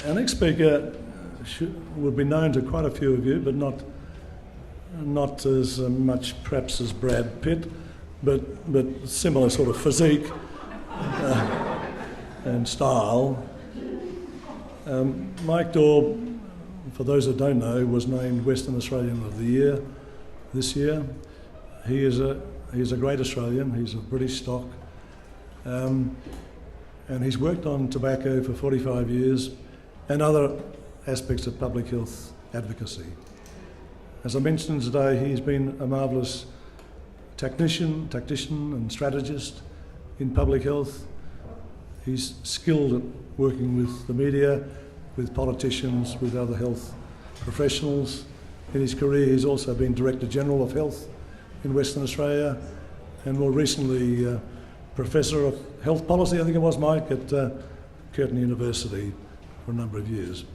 Our next speaker would be known to quite a few of you, but not as much perhaps as Brad Pitt, but similar sort of physique and style. Mike Daub, for those that don't know, was named Western Australian of the Year this year. He's a great Australian. He's of British stock, and he's worked on tobacco for 45 years and other aspects of public health advocacy. As I mentioned today, he's been a marvellous tactician and strategist in public health. He's skilled at working with the media, with politicians, with other health professionals. In his career, he's also been Director General of Health in Western Australia, and more recently, Professor of Health Policy, I think it was, Mike, at Curtin University for a number of years.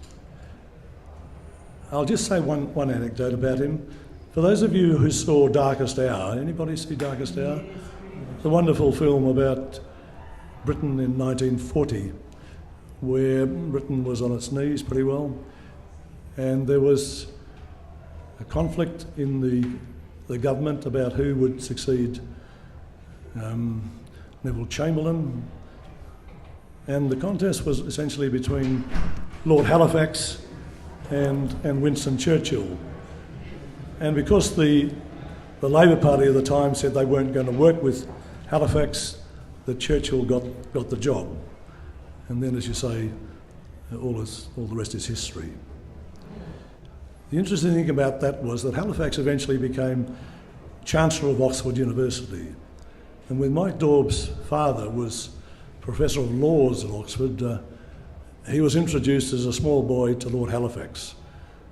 I'll just say one anecdote about him. For those of you who saw Darkest Hour, anybody see Darkest Hour? The wonderful film about Britain in 1940, where Britain was on its knees pretty well, and there was a conflict in the government about who would succeed Neville Chamberlain, and the contest was essentially between Lord Halifax and Winston Churchill. And because the Labor Party at the time said they weren't going to work with Halifax, that Churchill got the job. And then, as you say, all the rest is history. The interesting thing about that was that Halifax eventually became Chancellor of Oxford University. And when Mike Daub's father was Professor of Laws at Oxford, he was introduced as a small boy to Lord Halifax.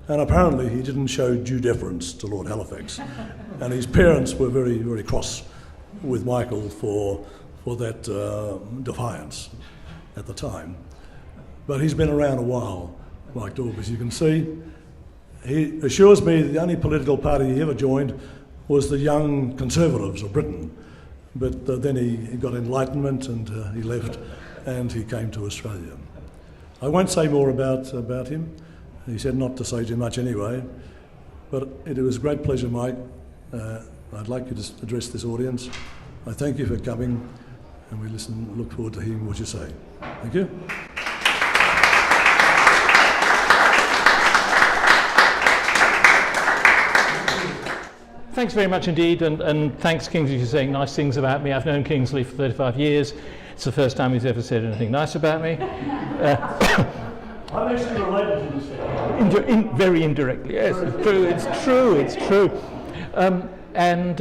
And apparently he didn't show due deference to Lord Halifax. And his parents were very, very cross with Michael for that defiance at the time. But he's been around a while, Mike Daub, as you can see. He assures me that the only political party he ever joined was the Young Conservatives of Britain. But then he got enlightenment and he left and he came to Australia. I won't say more about him. He said not to say too much anyway. But it was a great pleasure, Mike. I'd like you to address this audience. I thank you for coming, and we look forward to hearing what you say. Thank you. Thanks very much indeed, and thanks Kingsley for saying nice things about me. I've known Kingsley for 35 years. It's the first time he's ever said anything nice about me. I'm actually related to this fellow. Very indirectly, yes, it's true. And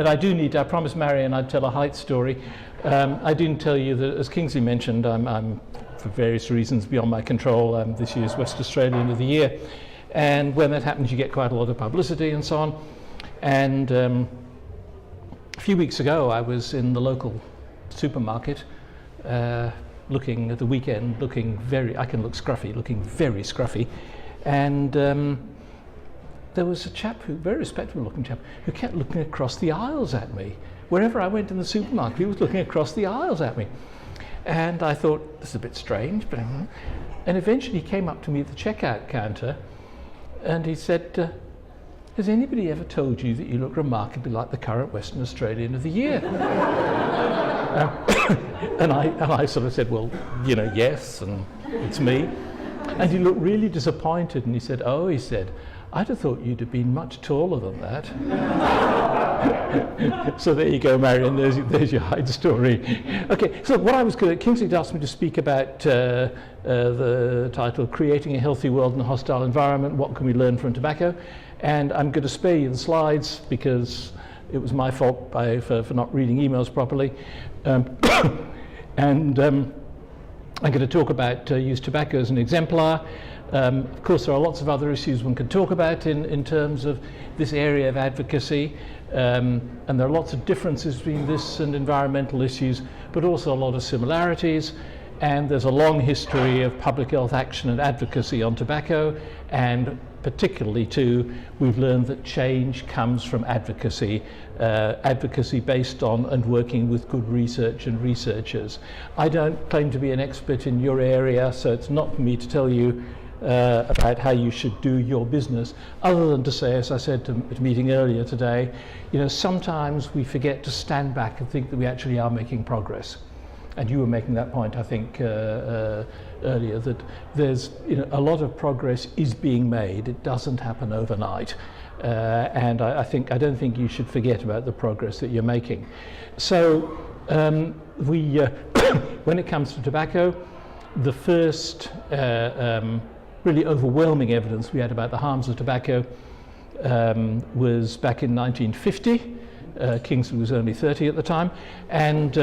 I do need to, I promised Marion I'd tell a height story. I didn't tell you that, as Kingsley mentioned, I'm for various reasons beyond my control, this year's West Australian of the Year. And when that happens, you get quite a lot of publicity and so on. And a few weeks ago, I was in the local supermarket, looking at the weekend, I can look scruffy, looking very scruffy. And there was a chap, very respectable looking chap, who kept looking across the aisles at me. Wherever I went in the supermarket, he was looking across the aisles at me. And I thought, this is a bit strange, but and eventually he came up to me at the checkout counter and he said, has anybody ever told you that you look remarkably like the current Western Australian of the Year? And I sort of said, well, yes, and it's me. And he looked really disappointed and he said, oh, he said, I'd have thought you'd have been much taller than that. So there you go, Marion, there's your height story. Okay, so what I was going to, Kingsley asked me to speak about the title, Creating a Healthy World in a Hostile Environment, What Can We Learn from Tobacco? And I'm going to spare you the slides because it was my fault for not reading emails properly. I'm going to talk about youth tobacco as an exemplar. Of course, there are lots of other issues one can talk about in terms of this area of advocacy, and there are lots of differences between this and environmental issues, but also a lot of similarities. And there's a long history of public health action and advocacy on tobacco, and particularly too, we've learned that change comes from advocacy, advocacy based on and working with good research and researchers. I don't claim to be an expert in your area, so it's not for me to tell you about how you should do your business, other than to say, as I said at a meeting earlier today, you know, sometimes we forget to stand back and think that we actually are making progress. And you were making that point, I think, earlier, that there's, you know, a lot of progress is being made. It doesn't happen overnight. And I don't think you should forget about the progress that you're making. So when it comes to tobacco, the first really overwhelming evidence we had about the harms of tobacco was back in 1950. Kingsley was only 30 at the time, and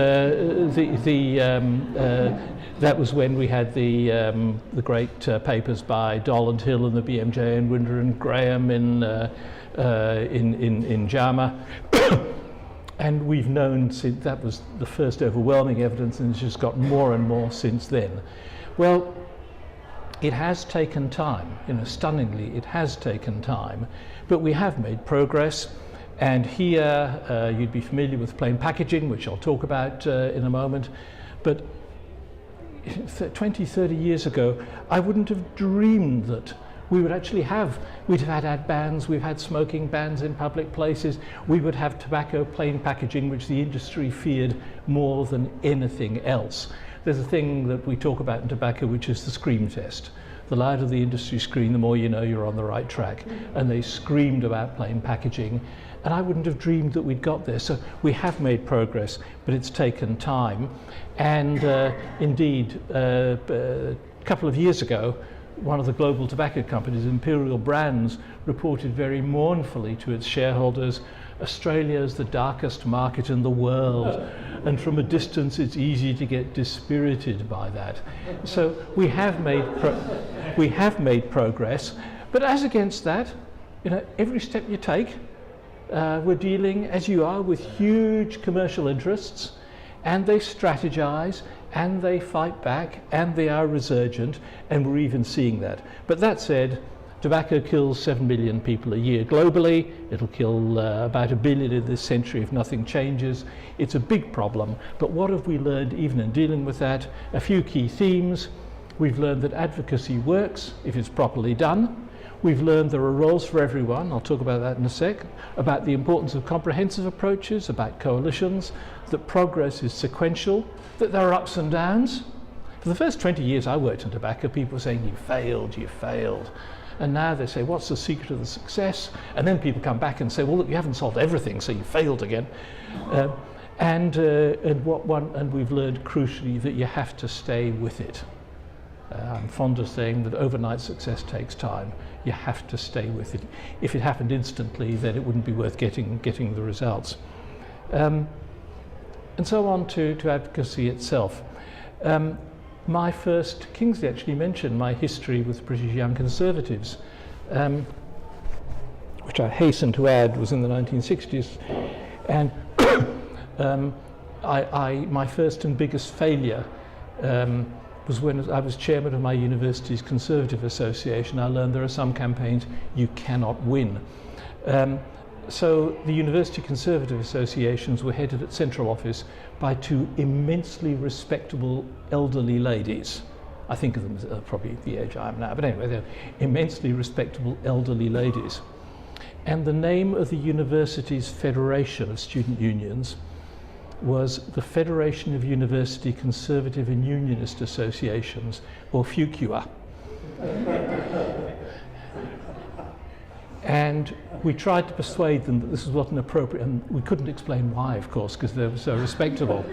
that was when we had the great papers by Doll and Hill and the BMJ and Winder and Graham in JAMA. And we've known since that was the first overwhelming evidence, and it's just got more and more since then. Well, it has taken time, you know, stunningly, it has taken time, but we have made progress. And here, you'd be familiar with plain packaging, which I'll talk about in a moment. But 20, 30 years ago, I wouldn't have dreamed that we would actually we'd have had ad bans, we've had smoking bans in public places, we would have tobacco plain packaging, which the industry feared more than anything else. There's a thing that we talk about in tobacco, which is the scream test. The louder the industry scream, the more you know you're on the right track. And they screamed about plain packaging. And I wouldn't have dreamed that we'd got there. So we have made progress, but it's taken time. And indeed, a couple of years ago, one of the global tobacco companies, Imperial Brands, reported very mournfully to its shareholders, Australia is the darkest market in the world. And from a distance, it's easy to get dispirited by that. So we have made progress. But as against that, you know, every step you take, we're dealing, as you are, with huge commercial interests, and they strategize, and they fight back, and they are resurgent, and we're even seeing that. But that said, tobacco kills 7 million people a year globally. It'll kill about 1 billion in this century if nothing changes. It's a big problem, but what have we learned even in dealing with that? A few key themes. We've learned that advocacy works if it's properly done. We've learned there are roles for everyone, I'll talk about that in a sec, about the importance of comprehensive approaches, about coalitions, that progress is sequential, that there are ups and downs. For the first 20 years I worked in tobacco, people were saying, you failed. And now they say, what's the secret of the success? And then people come back and say, well, look, you haven't solved everything, so you failed again. And we've learned crucially that you have to stay with it. I'm fond of saying that overnight success takes time. You have to stay with it. If it happened instantly, then it wouldn't be worth getting the results. And so on to advocacy itself. My first, Kingsley actually mentioned my history with British Young Conservatives, which I hasten to add was in the 1960s. And my first and biggest failure was when I was chairman of my university's Conservative Association. I learned there are some campaigns you cannot win. So the University Conservative Associations were headed at central office by two immensely respectable elderly ladies. I think of them as probably the age I am now, but anyway, they're immensely respectable elderly ladies. And the name of the university's federation of student unions was the Federation of University Conservative and Unionist Associations, or FUCUA. And we tried to persuade them that this was not appropriate, and we couldn't explain why, of course, because they were so respectable.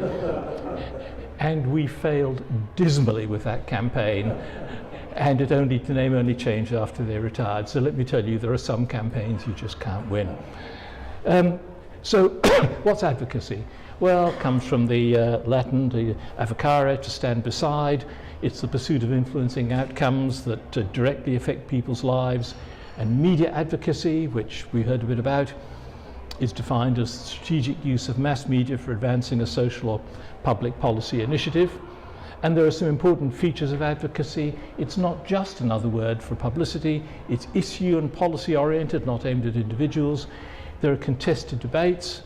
And we failed dismally with that campaign, and the name only changed after they retired. So let me tell you, there are some campaigns you just can't win. So what's advocacy? Well, it comes from the Latin, the avocare, to stand beside. It's the pursuit of influencing outcomes that directly affect people's lives. And media advocacy, which we heard a bit about, is defined as strategic use of mass media for advancing a social or public policy initiative. And there are some important features of advocacy. It's not just another word for publicity. It's issue and policy oriented, not aimed at individuals. There are contested debates.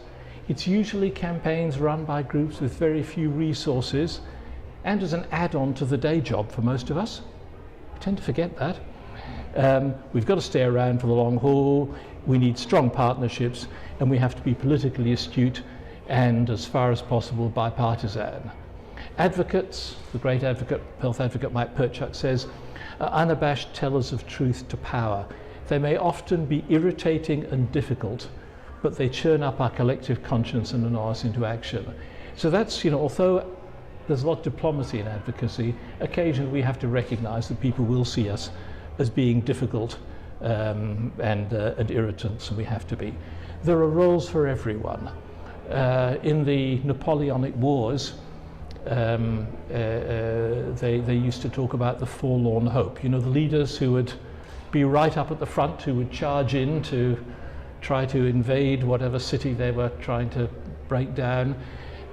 It's usually campaigns run by groups with very few resources and as an add-on to the day job for most of us. We tend to forget that. We've got to stay around for the long haul. We need strong partnerships, and we have to be politically astute and, as far as possible, bipartisan. Advocates, the great advocate, health advocate Mike Perchuk says, are unabashed tellers of truth to power. They may often be irritating and difficult, but they churn up our collective conscience and annoy us into action. So that's, although there's a lot of diplomacy in advocacy, occasionally we have to recognize that people will see us as being difficult and irritants, and we have to be. There are roles for everyone. In the Napoleonic Wars, they used to talk about the forlorn hope. The leaders who would be right up at the front, who would charge in to try to invade whatever city they were trying to break down,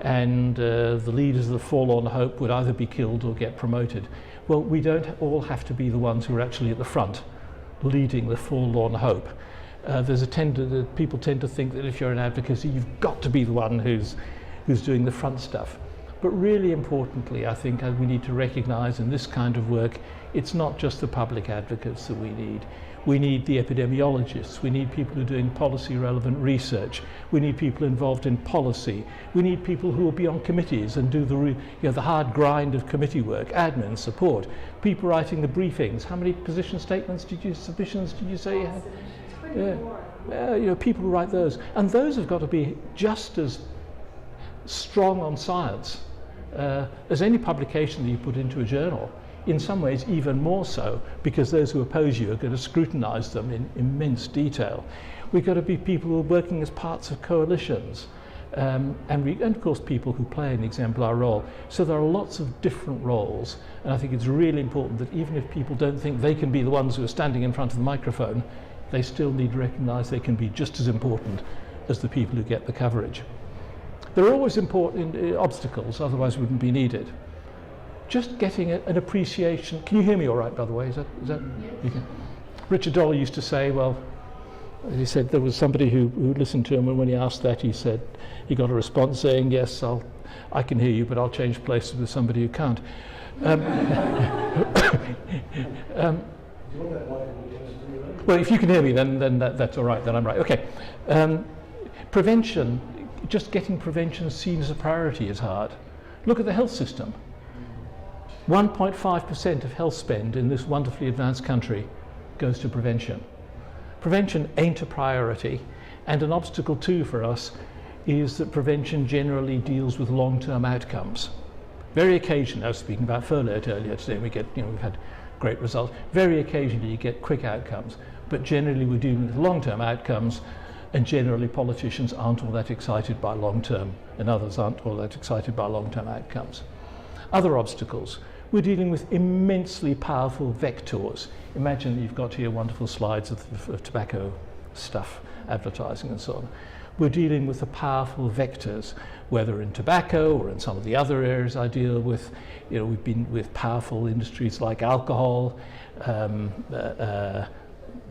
and the leaders of the forlorn hope would either be killed or get promoted. Well, we don't all have to be the ones who are actually at the front leading the forlorn hope. People tend to think that if you're in advocacy, you've got to be the one who's doing the front stuff. But really importantly, I think we need to recognize in this kind of work, it's not just the public advocates that we need. We need the epidemiologists. We need people who are doing policy relevant research. We need people involved in policy. We need people who will be on committees and do the hard grind of committee work, admin, support, people writing the briefings. How many position statements submissions did you say you had? Yeah. People who write those. And those have got to be just as strong on science as any publication that you put into a journal. In some ways even more so, because those who oppose you are going to scrutinize them in immense detail. We've got to be people who are working as parts of coalitions, and of course people who play an exemplar role. So there are lots of different roles, and I think it's really important that even if people don't think they can be the ones who are standing in front of the microphone, they still need to recognize they can be just as important as the people who get the coverage. There are always important obstacles, otherwise we wouldn't be needed. Just getting an appreciation. Can you hear me all right, by the way? Is that? Yes. You can. Richard Dollar used to say, he said there was somebody who listened to him, and when he asked that, he said he got a response saying, yes, I can hear you, but I'll change places with somebody who can't. Well, if you can hear me, then that's all right, then I'm right. Okay. Prevention, just getting prevention seen as a priority is hard. Look at the health system. 1.5% of health spend in this wonderfully advanced country goes to prevention. Prevention ain't a priority, and an obstacle too for us is that prevention generally deals with long-term outcomes. Very occasionally, I was speaking about furlough earlier today, we've had great results. Very occasionally you get quick outcomes, but generally we're dealing with long-term outcomes, and generally politicians aren't all that excited by long-term, and others aren't all that excited by long-term outcomes. Other obstacles. We're dealing with immensely powerful vectors. Imagine that you've got here wonderful slides of tobacco stuff, advertising and so on. We're dealing with the powerful vectors, whether in tobacco or in some of the other areas I deal with. We've been with powerful industries like alcohol,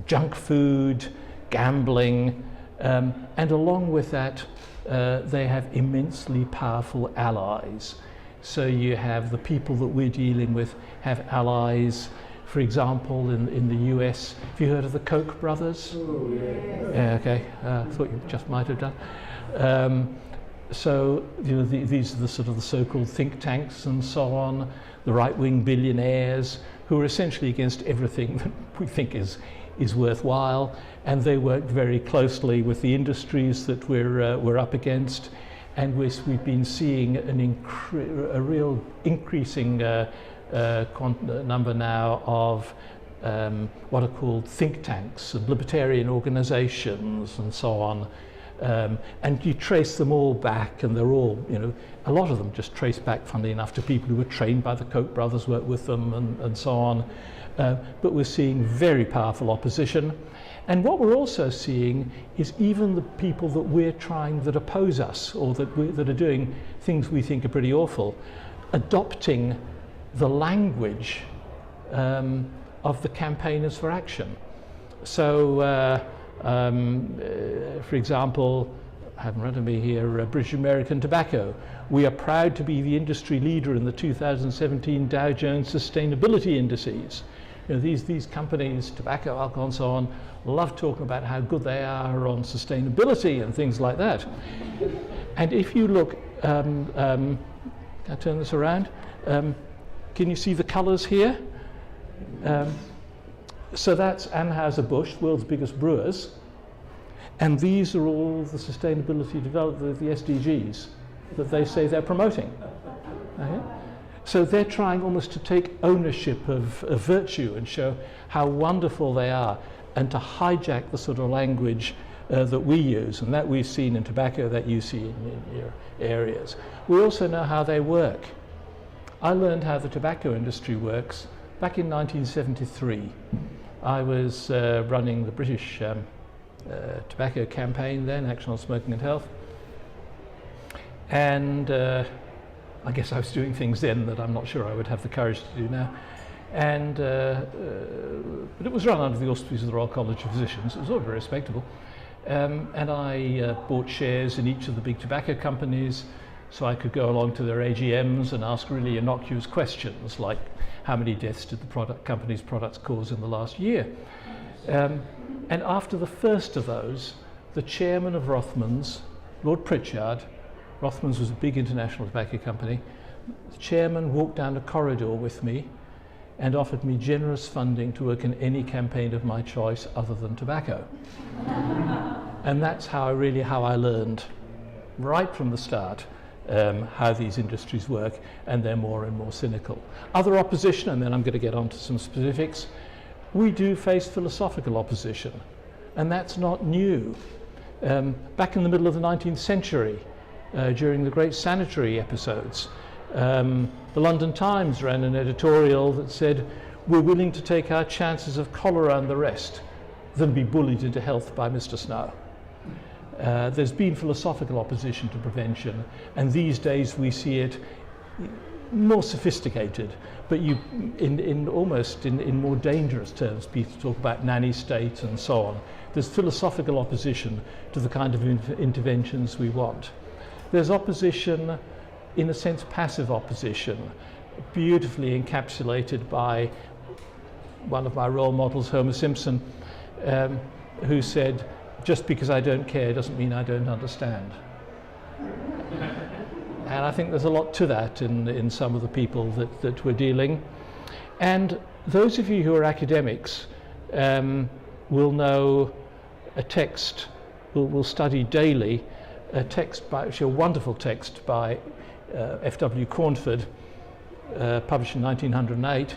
junk food, gambling, and along with that, they have immensely powerful allies. So you have the people that we're dealing with have allies. For example, in the US, have you heard of the Koch brothers? Oh, yeah. Yeah, okay. I thought you just might have done. So these are the sort of the so-called think tanks and so on, the right-wing billionaires who are essentially against everything that we think is worthwhile, and they work very closely with the industries that we're up against. And we've been seeing a real increasing number now of what are called think tanks and libertarian organizations and so on. And you trace them all back, and they're all, a lot of them just trace back, funnily enough, to people who were trained by the Koch brothers, worked with them and so on. But we're seeing very powerful opposition. And what we're also seeing is even the people that we're trying, that oppose us, or that are doing things we think are pretty awful, adopting the language of the campaigners for action. So, for example, I have in front of me here British American Tobacco. We are proud to be the industry leader in the 2017 Dow Jones Sustainability Indices. You know, these companies, tobacco, alcohol and so on, love talking about how good they are on sustainability and things like that. And if you look, can I turn this around? Can you see the colours here? So that's Anheuser-Busch, world's biggest brewers. And these are all the sustainability development, the SDGs that they say they're promoting. Okay? So they're trying almost to take ownership of virtue and show how wonderful they are, and to hijack the sort of language that we use, and that we've seen in tobacco, that you see in your areas. We also know how they work. I learned how the tobacco industry works back in 1973. I was running the British tobacco campaign then, Action on Smoking and Health. And I guess I was doing things then that I'm not sure I would have the courage to do now. And but it was run under the auspices of the Royal College of Physicians. It was all very respectable. And I bought shares in each of the big tobacco companies, so I could go along to their AGMs and ask really innocuous questions like how many deaths did the company's products cause in the last year. And after the first of those, the chairman of Rothmans, Lord Pritchard, Rothmans was a big international tobacco company, the chairman walked down a corridor with me and offered me generous funding to work in any campaign of my choice other than tobacco. And that's how I learned right from the start how these industries work, and they're more and more cynical. Other opposition, and then I'm going to get on to some specifics. We do face philosophical opposition, and that's not new. Back in the middle of the 19th century, during the great sanitary episodes, the London Times ran an editorial that said, we're willing to take our chances of cholera and the rest than be bullied into health by Mr. Snow. There's been philosophical opposition to prevention, and these days we see it more sophisticated, but in more dangerous terms. People talk about nanny state and so on. There's philosophical opposition to the kind of interventions we want. There's opposition, in a sense passive opposition, beautifully encapsulated by one of my role models, Homer Simpson, who said, just because I don't care doesn't mean I don't understand. And I think there's a lot to that in some of the people that we're dealing. And those of you who are academics will know a text, will study daily a text by, actually a wonderful text by F.W. Cornford, published in 1908,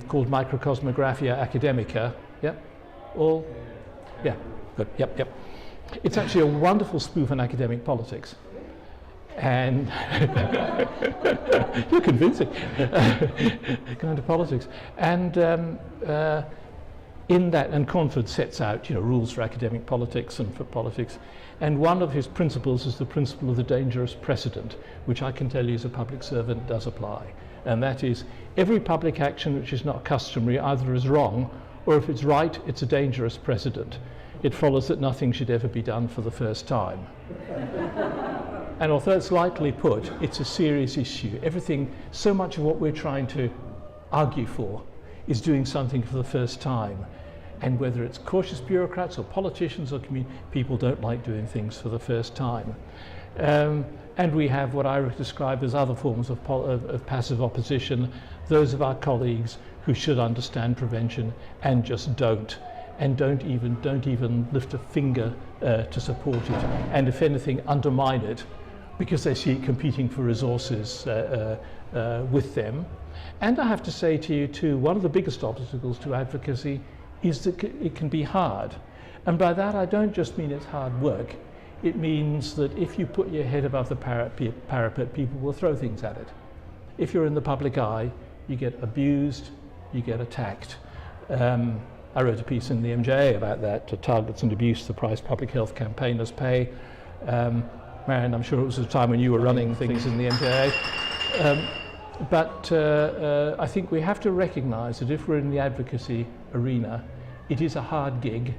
called Microcosmographia Academica. Yep, all? Yeah, good, yep. It's actually a wonderful spoof on academic politics. And you're convincing. Going to politics. And in that, and Cornford sets out, rules for academic politics and for politics. And one of his principles is the principle of the dangerous precedent, which I can tell you as a public servant does apply. And that is, every public action which is not customary either is wrong, or if it's right, it's a dangerous precedent. It follows that nothing should ever be done for the first time. And although it's lightly put, it's a serious issue. Everything, so much of what we're trying to argue for is doing something for the first time. And whether it's cautious bureaucrats or politicians or people don't like doing things for the first time. And we have what I would describe as other forms of passive opposition, those of our colleagues who should understand prevention and just don't. And don't even lift a finger to support it, and if anything, undermine it, because they see it competing for resources with them. And I have to say to you too, one of the biggest obstacles to advocacy is that it can be hard. And by that I don't just mean it's hard work. It means that if you put your head above the parapet, people will throw things at it. If you're in the public eye, you get abused, you get attacked. I wrote a piece in the MJA about that, to targets and abuse, the price public health campaigners pay. Marion, I'm sure it was a time when you were running things in the MJA. But I think we have to recognise that if we're in the advocacy arena, it is a hard gig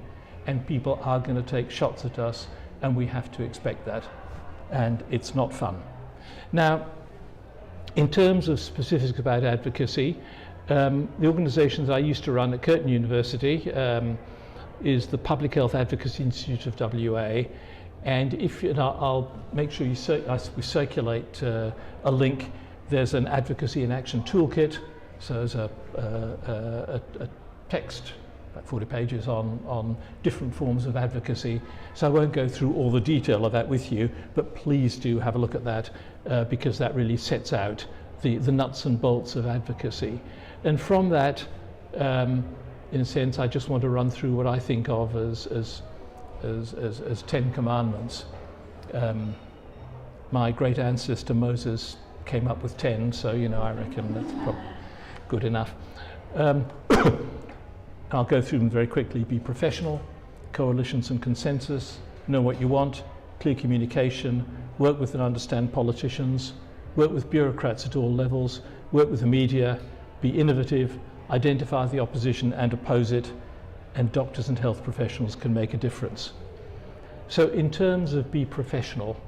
and people are going to take shots at us, and we have to expect that, and it's not fun. Now, in terms of specifics about advocacy, the organisations I used to run at Curtin University is the Public Health Advocacy Institute of WA, and if I'll make sure we circulate a link. There's an advocacy in action toolkit, so there's a text, about 40 pages on different forms of advocacy. So I won't go through all the detail of that with you, but please do have a look at that because that really sets out the nuts and bolts of advocacy. And from that, in a sense, I just want to run through what I think of as 10 commandments. My great ancestor Moses came up with 10, so I reckon that's probably good enough. I'll go through them very quickly. Be professional, coalitions and consensus, know what you want, clear communication, work with and understand politicians, work with bureaucrats at all levels, work with the media, be innovative, identify the opposition and oppose it, and doctors and health professionals can make a difference. So in terms of be professional,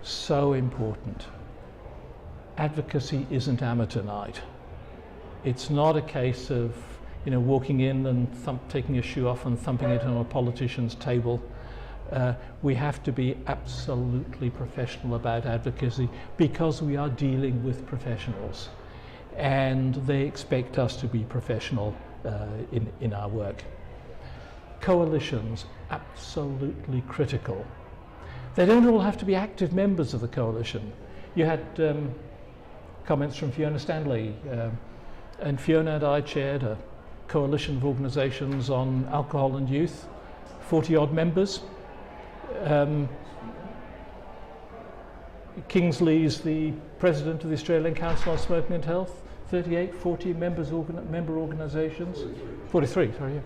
so important. Advocacy isn't amateur night. It's not a case of walking in and taking your shoe off and thumping it on a politician's table. We have to be absolutely professional about advocacy because we are dealing with professionals and they expect us to be professional in our work. Coalitions, absolutely critical. They don't all have to be active members of the coalition. You had comments from Fiona Stanley, and Fiona and I chaired a coalition of organisations on alcohol and youth, 40 odd members. Kingsley's the president of the Australian Council on Smoking and Health, 40 member organisations. 43, sorry. Yeah.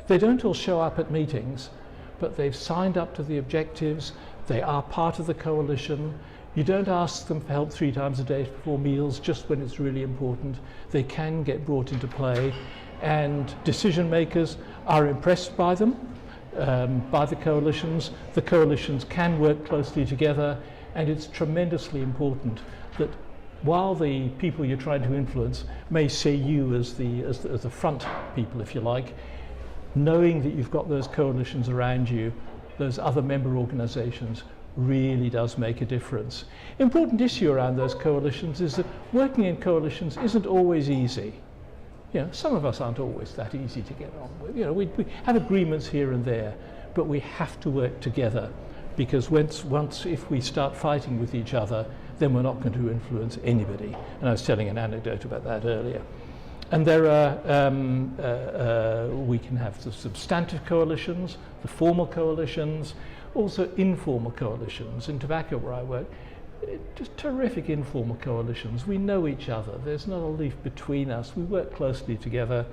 They don't all show up at meetings, but they've signed up to the objectives, they are part of the coalition. You don't ask them for help 3 times a day before meals, just when it's really important. They can get brought into play, and decision makers are impressed by them, by the coalitions. The coalitions can work closely together, and it's tremendously important that while the people you're trying to influence may see you as the front people, if you like, knowing that you've got those coalitions around you, those other member organisations, really does make a difference. Important issue around those coalitions is that working in coalitions isn't always easy. Some of us aren't always that easy to get on with. We have agreements here and there, but we have to work together because once if we start fighting with each other, then we're not going to influence anybody. And I was telling an anecdote about that earlier. And there are, we can have the substantive coalitions, the formal coalitions, also informal coalitions. In tobacco where I work, just terrific informal coalitions. We know each other. There's not a leaf between us. We work closely together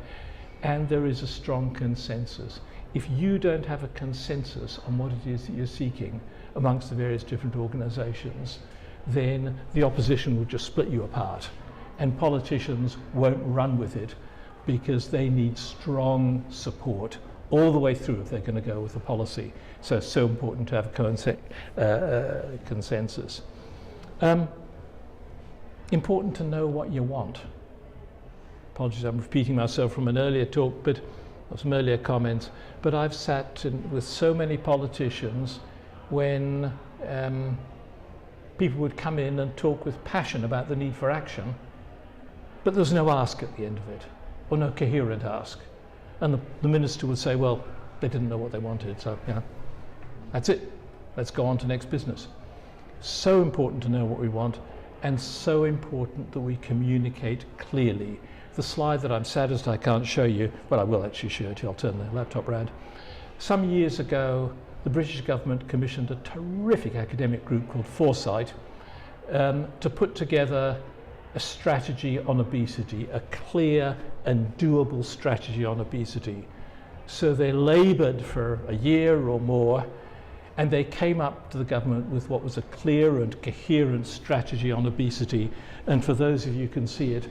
and there is a strong consensus. If you don't have a consensus on what it is that you're seeking amongst the various different organisations, then the opposition will just split you apart. And politicians won't run with it because they need strong support all the way through if they're going to go with a policy. So it's so important to have a consensus. Important to know what you want. Apologies, I'm repeating myself from an earlier talk, but some earlier comments. But I've sat with so many politicians when people would come in and talk with passion about the need for action, but there's no ask at the end of it, or no coherent ask. And the minister would say, well, they didn't know what they wanted, so that's it. Let's go on to next business. So important to know what we want, and so important that we communicate clearly. The slide that I'm saddest I can't show you, well, I will actually show it to you, I'll turn the laptop around. Some years ago, the British government commissioned a terrific academic group called Foresight to put together a strategy on obesity, a clear and doable strategy on obesity. So they laboured for a year or more, And they came up to the government with what was a clear and coherent strategy on obesity. And for those of you who can see it,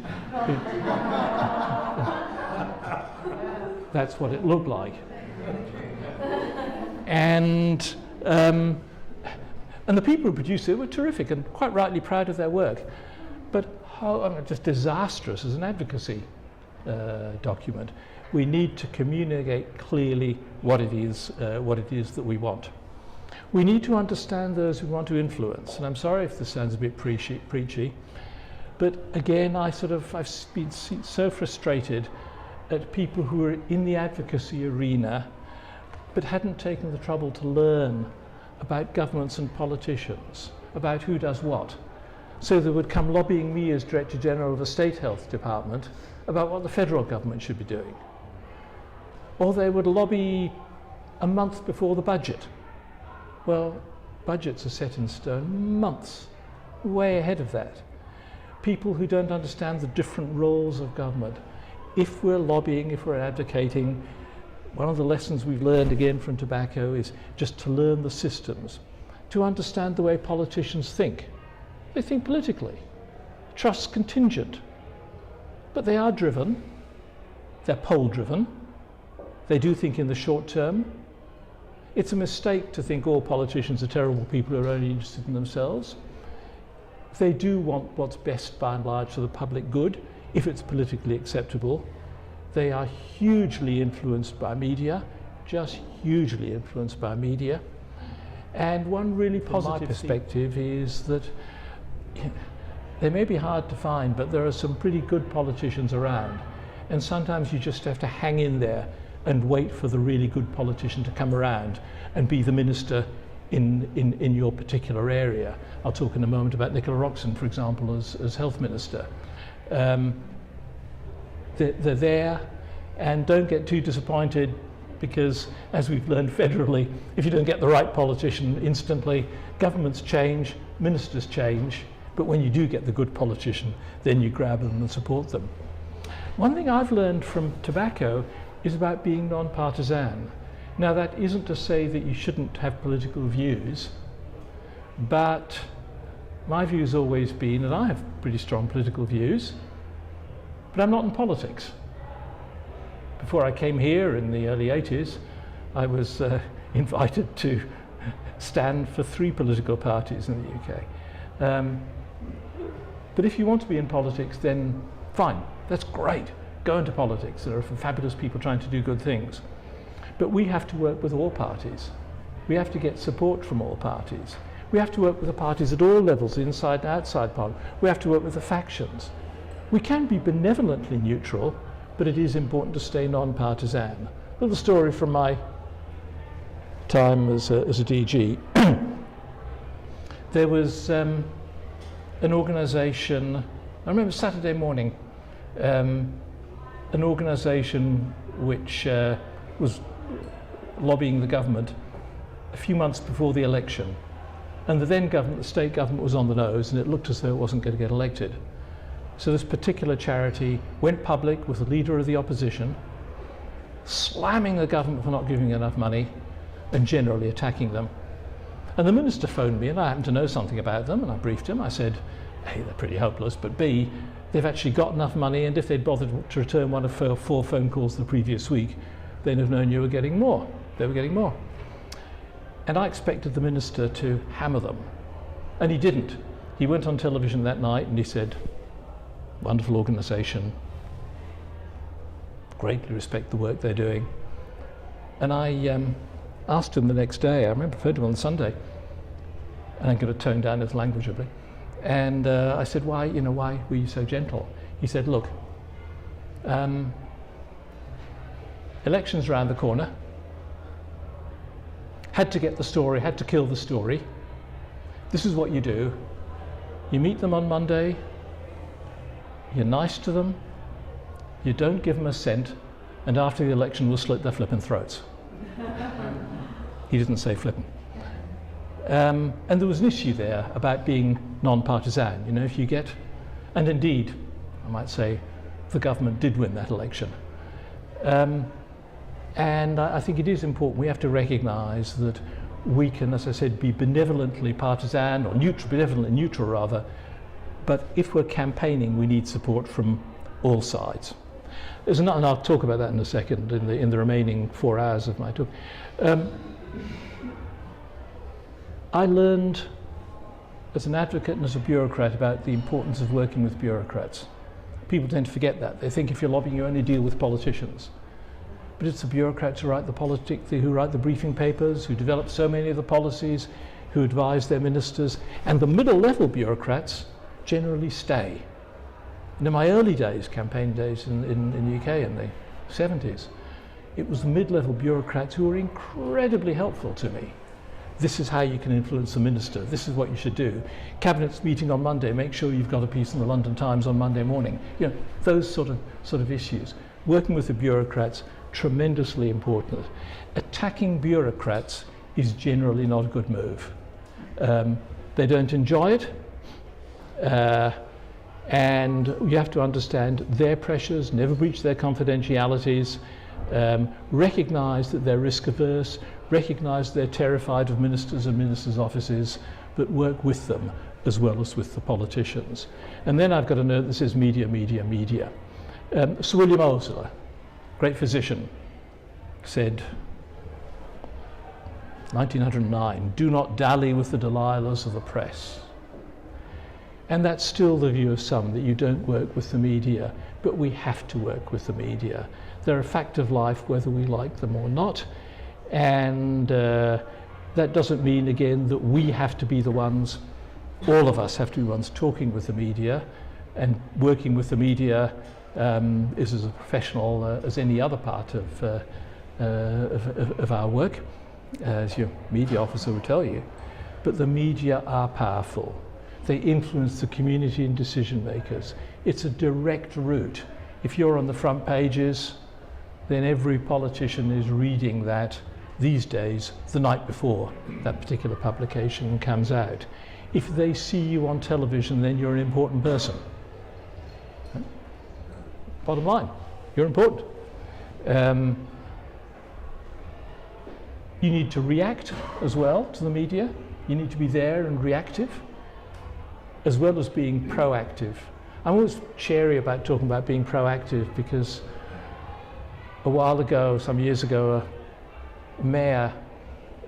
that's what it looked like. And the people who produced it were terrific and quite rightly proud of their work. But just disastrous as an advocacy document. We need to communicate clearly what it is that we want. We need to understand those we want to influence. And I'm sorry if this sounds a bit preachy, but again, I've been so frustrated at people who are in the advocacy arena but hadn't taken the trouble to learn about governments and politicians, about who does what. So they would come lobbying me as Director General of the State Health Department about what the federal government should be doing. Or they would lobby a month before the budget. Well, budgets are set in stone months, way ahead of that. People who don't understand the different roles of government. If we're lobbying, if we're advocating, one of the lessons we've learned again from tobacco is just to learn the systems, to understand the way politicians think. They think politically. Trust's contingent. But they are driven. They're poll driven. They do think in the short term. It's a mistake to think all politicians are terrible people who are only interested in themselves. They do want what's best by and large for the public good, if it's politically acceptable. They are hugely influenced by media, just hugely influenced by media. And one really positive perspective is that they may be hard to find, but there are some pretty good politicians around. And sometimes you just have to hang in there and wait for the really good politician to come around and be the minister in your particular area. I'll talk in a moment about Nicola Roxon, for example, as health minister. They're there, and don't get too disappointed, because as we've learned federally, if you don't get the right politician instantly, governments change, ministers change, but when you do get the good politician, then you grab them and support them. One thing I've learned from tobacco is about being non-partisan. Now, that isn't to say that you shouldn't have political views, but my view has always been, and I have pretty strong political views, but I'm not in politics. Before I came here in the early 80s, I was invited to stand for 3 political parties in the UK. But if you want to be in politics, then fine, that's great. Go into politics. There are fabulous people trying to do good things. But we have to work with all parties. We have to get support from all parties. We have to work with the parties at all levels, inside and outside Parliament. We have to work with the factions. We can be benevolently neutral, but it is important to stay non-partisan. A little story from my time as a DG. There was an organisation, I remember Saturday morning, an organisation which was lobbying the government a few months before the election. And the then government, the state government, was on the nose, and it looked as though it wasn't going to get elected. So this particular charity went public with the leader of the opposition, slamming the government for not giving enough money and generally attacking them. And the minister phoned me, and I happened to know something about them, and I briefed him. I said, A, they're pretty hopeless, but B, they've actually got enough money, and if they'd bothered to return one of 4 phone calls the previous week, they'd have known you were getting more. They were getting more. And I expected the minister to hammer them, and he didn't. He went on television that night and he said, wonderful organisation, greatly respect the work they're doing. And I asked him the next day, I remember I phoned him on Sunday, and I'm going to tone down his language a bit. And I said, why were you so gentle? He said, look, elections around the corner, had to get the story, had to kill the story. This is what you do. You meet them on Monday, you're nice to them, you don't give them a cent, and after the election we'll slit their flipping throats. He didn't say flipping. And there was an issue there about being non-partisan. You know, if you get, and indeed, I might say, the government did win that election. And I think it is important. We have to recognise that we can, as I said, be benevolently partisan or benevolently neutral rather, but if we're campaigning, we need support from all sides. And I'll talk about that in a second in the remaining 4 hours of my talk. I learned as an advocate and as a bureaucrat about the importance of working with bureaucrats. People tend to forget that. They think if you're lobbying, you only deal with politicians. But it's the bureaucrats who write who write the briefing papers, who develop so many of the policies, who advise their ministers, and the middle-level bureaucrats generally stay. And in my early days, campaign days in the UK in the 70s, it was the mid-level bureaucrats who were incredibly helpful to me. This is how you can influence the minister. This is what you should do. Cabinet's meeting on Monday. Make sure you've got a piece in the London Times on Monday morning. You know, those sort of issues. Working with the bureaucrats, tremendously important. Attacking bureaucrats is generally not a good move. They don't enjoy it, and you have to understand their pressures, never breach their confidentialities, recognise that they're risk averse, recognise they're terrified of ministers and ministers' offices, but work with them as well as with the politicians. And then I've got a note that says media, media, media. Sir William Osler, great physician, said, 1909, do not dally with the Delilahs of the press. And that's still the view of some, that you don't work with the media, but we have to work with the media. They're a fact of life whether we like them or not. And that doesn't mean, again, that we have to be the ones, all of us have to be ones talking with the media, and working with the media is as a professional as any other part of our work, as your media officer will tell you. But the media are powerful. They influence the community and decision makers. It's a direct route. If you're on the front pages, then every politician is reading that these days, the night before that particular publication comes out. If they see you on television, then you're an important person. Bottom line, you're important. You need to react as well to the media. You need to be there and reactive, as well as being proactive. I'm always chary about talking about being proactive because a while ago, some years ago, a mayor,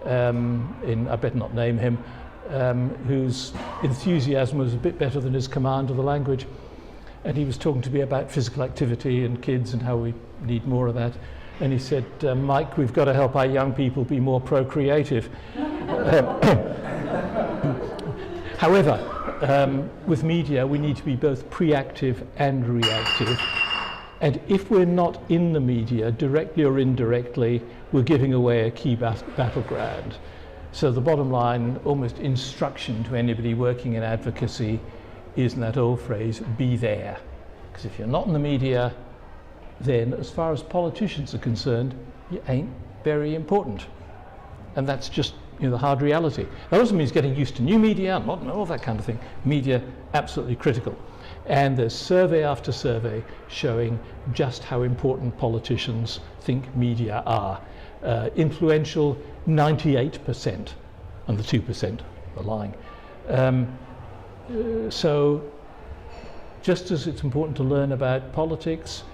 I better not name him, whose enthusiasm was a bit better than his command of the language, and he was talking to me about physical activity and kids and how we need more of that. And he said, Mike, we've got to help our young people be more procreative. However, with media, we need to be both preactive and reactive. And if we're not in the media, directly or indirectly, we're giving away a key battleground. So the bottom line, almost instruction to anybody working in advocacy, is in that old phrase, be there. Because if you're not in the media, then as far as politicians are concerned, you ain't very important. And that's just the hard reality. That also means getting used to new media, and all that kind of thing. Media, absolutely critical. And there's survey after survey showing just how important politicians think media are. Influential, 98%, and the 2% are lying. So just as it's important to learn about politics,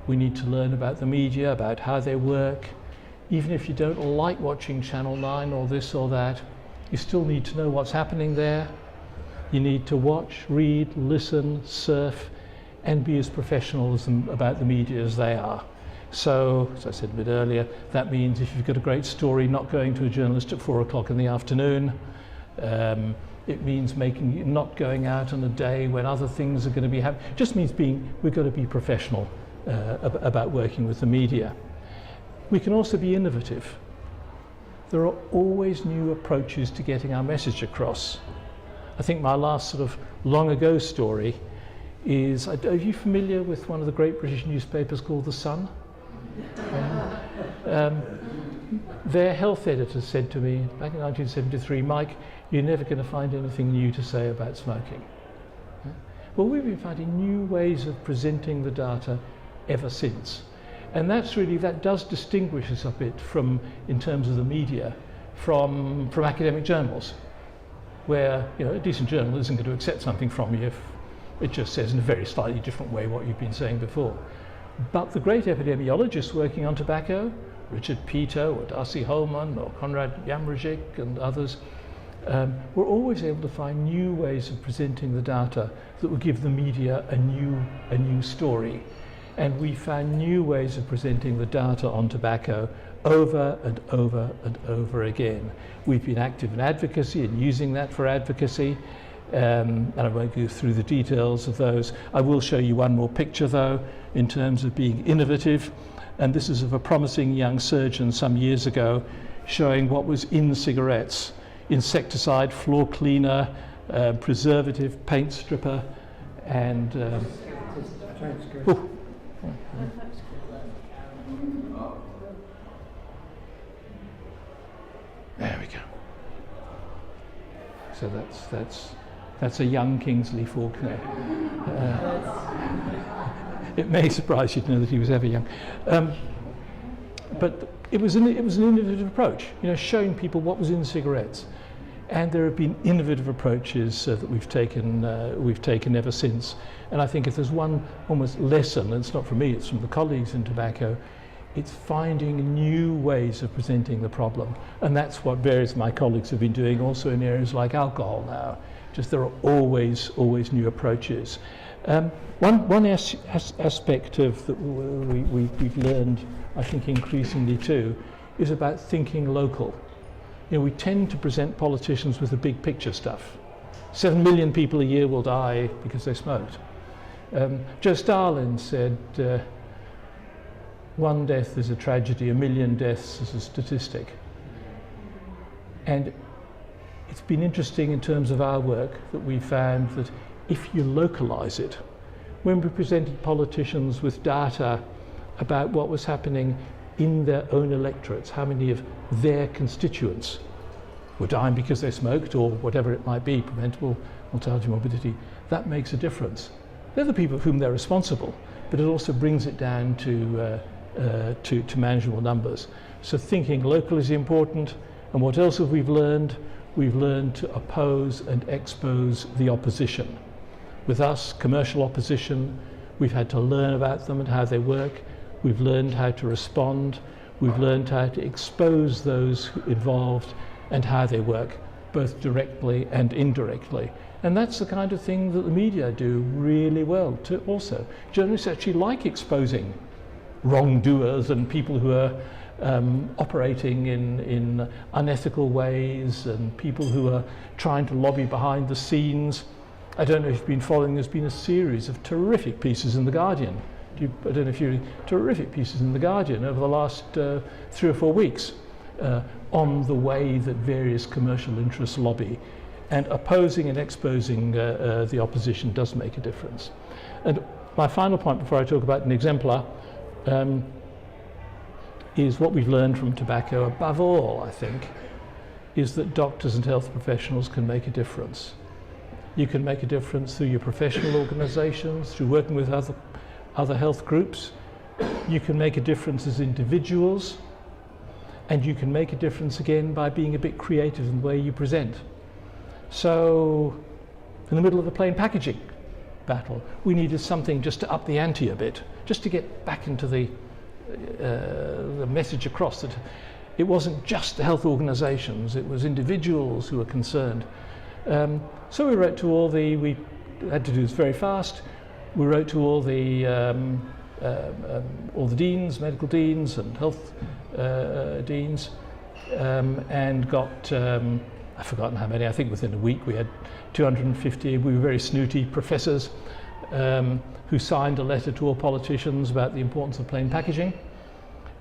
we need to learn about the media, about how they work. Even if you don't like watching Channel 9 or this or that, you still need to know what's happening there. You need to watch, read, listen, surf, and be as professional about the media as they are. So, as I said a bit earlier, that means if you've got a great story, not going to a journalist at 4 o'clock in the afternoon. It means not going out on a day when other things are going to be happening. It just means we've got to be professional about working with the media. We can also be innovative. There are always new approaches to getting our message across. I think my last sort of long ago story is, are you familiar with one of the great British newspapers called The Sun? Their health editor said to me back in 1973, Mike, you're never going to find anything new to say about smoking. Well, we've been finding new ways of presenting the data ever since. And that does distinguish us a bit from, in terms of the media, from academic journals, where a decent journal isn't going to accept something from you if it just says in a very slightly different way what you've been saying before. But the great epidemiologists working on tobacco, Richard Peto or Darcy Holman or Konrad Jamrzyk and others, were always able to find new ways of presenting the data that would give the media a new story. And we found new ways of presenting the data on tobacco over and over and over again. We've been active in advocacy and using that for advocacy. And I won't go through the details of those. I will show you one more picture though, in terms of being innovative. And this is of a promising young surgeon some years ago, showing what was in cigarettes: insecticide, floor cleaner, preservative, paint stripper, and there we go. So that's a young Kingsley Faulkner. It may surprise you to know that he was ever young, but it was an innovative approach. Showing people what was in cigarettes, and there have been innovative approaches that we've taken ever since. And I think if there's one almost lesson, and it's not from me, it's from the colleagues in tobacco, it's finding new ways of presenting the problem. And that's what various of my colleagues have been doing also in areas like alcohol now. Just there are always new approaches. One aspect of that we've learned, I think increasingly too, is about thinking local. We tend to present politicians with the big picture stuff. 7 million people a year will die because they smoked. Joe Stalin said, one death is a tragedy, 1 million deaths is a statistic. And it's been interesting in terms of our work that we found that if you localize it, when we presented politicians with data about what was happening in their own electorates, how many of their constituents were dying because they smoked or whatever it might be, preventable mortality, morbidity, that makes a difference. They're the people of whom they're responsible, but it also brings it down to manageable numbers. So thinking local is important. And what else have we learned? We've learned to oppose and expose the opposition. With us, commercial opposition, we've had to learn about them and how they work. We've learned how to respond. We've learned how to expose those involved and how they work, both directly and indirectly. And that's the kind of thing that the media do really well too also. Journalists actually like exposing wrongdoers and people who are operating in unethical ways and people who are trying to lobby behind the scenes. I don't know if you've been following, there's been a series of terrific pieces in The Guardian. I don't know if you're terrific pieces in The Guardian over the last 3 or 4 weeks on the way that various commercial interests lobby. And opposing and exposing the opposition does make a difference. And my final point before I talk about an exemplar is what we've learned from tobacco above all, I think, is that doctors and health professionals can make a difference. You can make a difference through your professional organizations, through working with other health groups. You can make a difference as individuals, and you can make a difference again by being a bit creative in the way you present. So, in the middle of the plain packaging battle, we needed something just to up the ante a bit, just to get back into the message across that it wasn't just the health organizations, it was individuals who were concerned. So we wrote to we had to do this very fast, we wrote to all the deans, medical deans and health deans, and got, I've forgotten how many, I think within a week we had 250, we were very snooty professors who signed a letter to all politicians about the importance of plain packaging.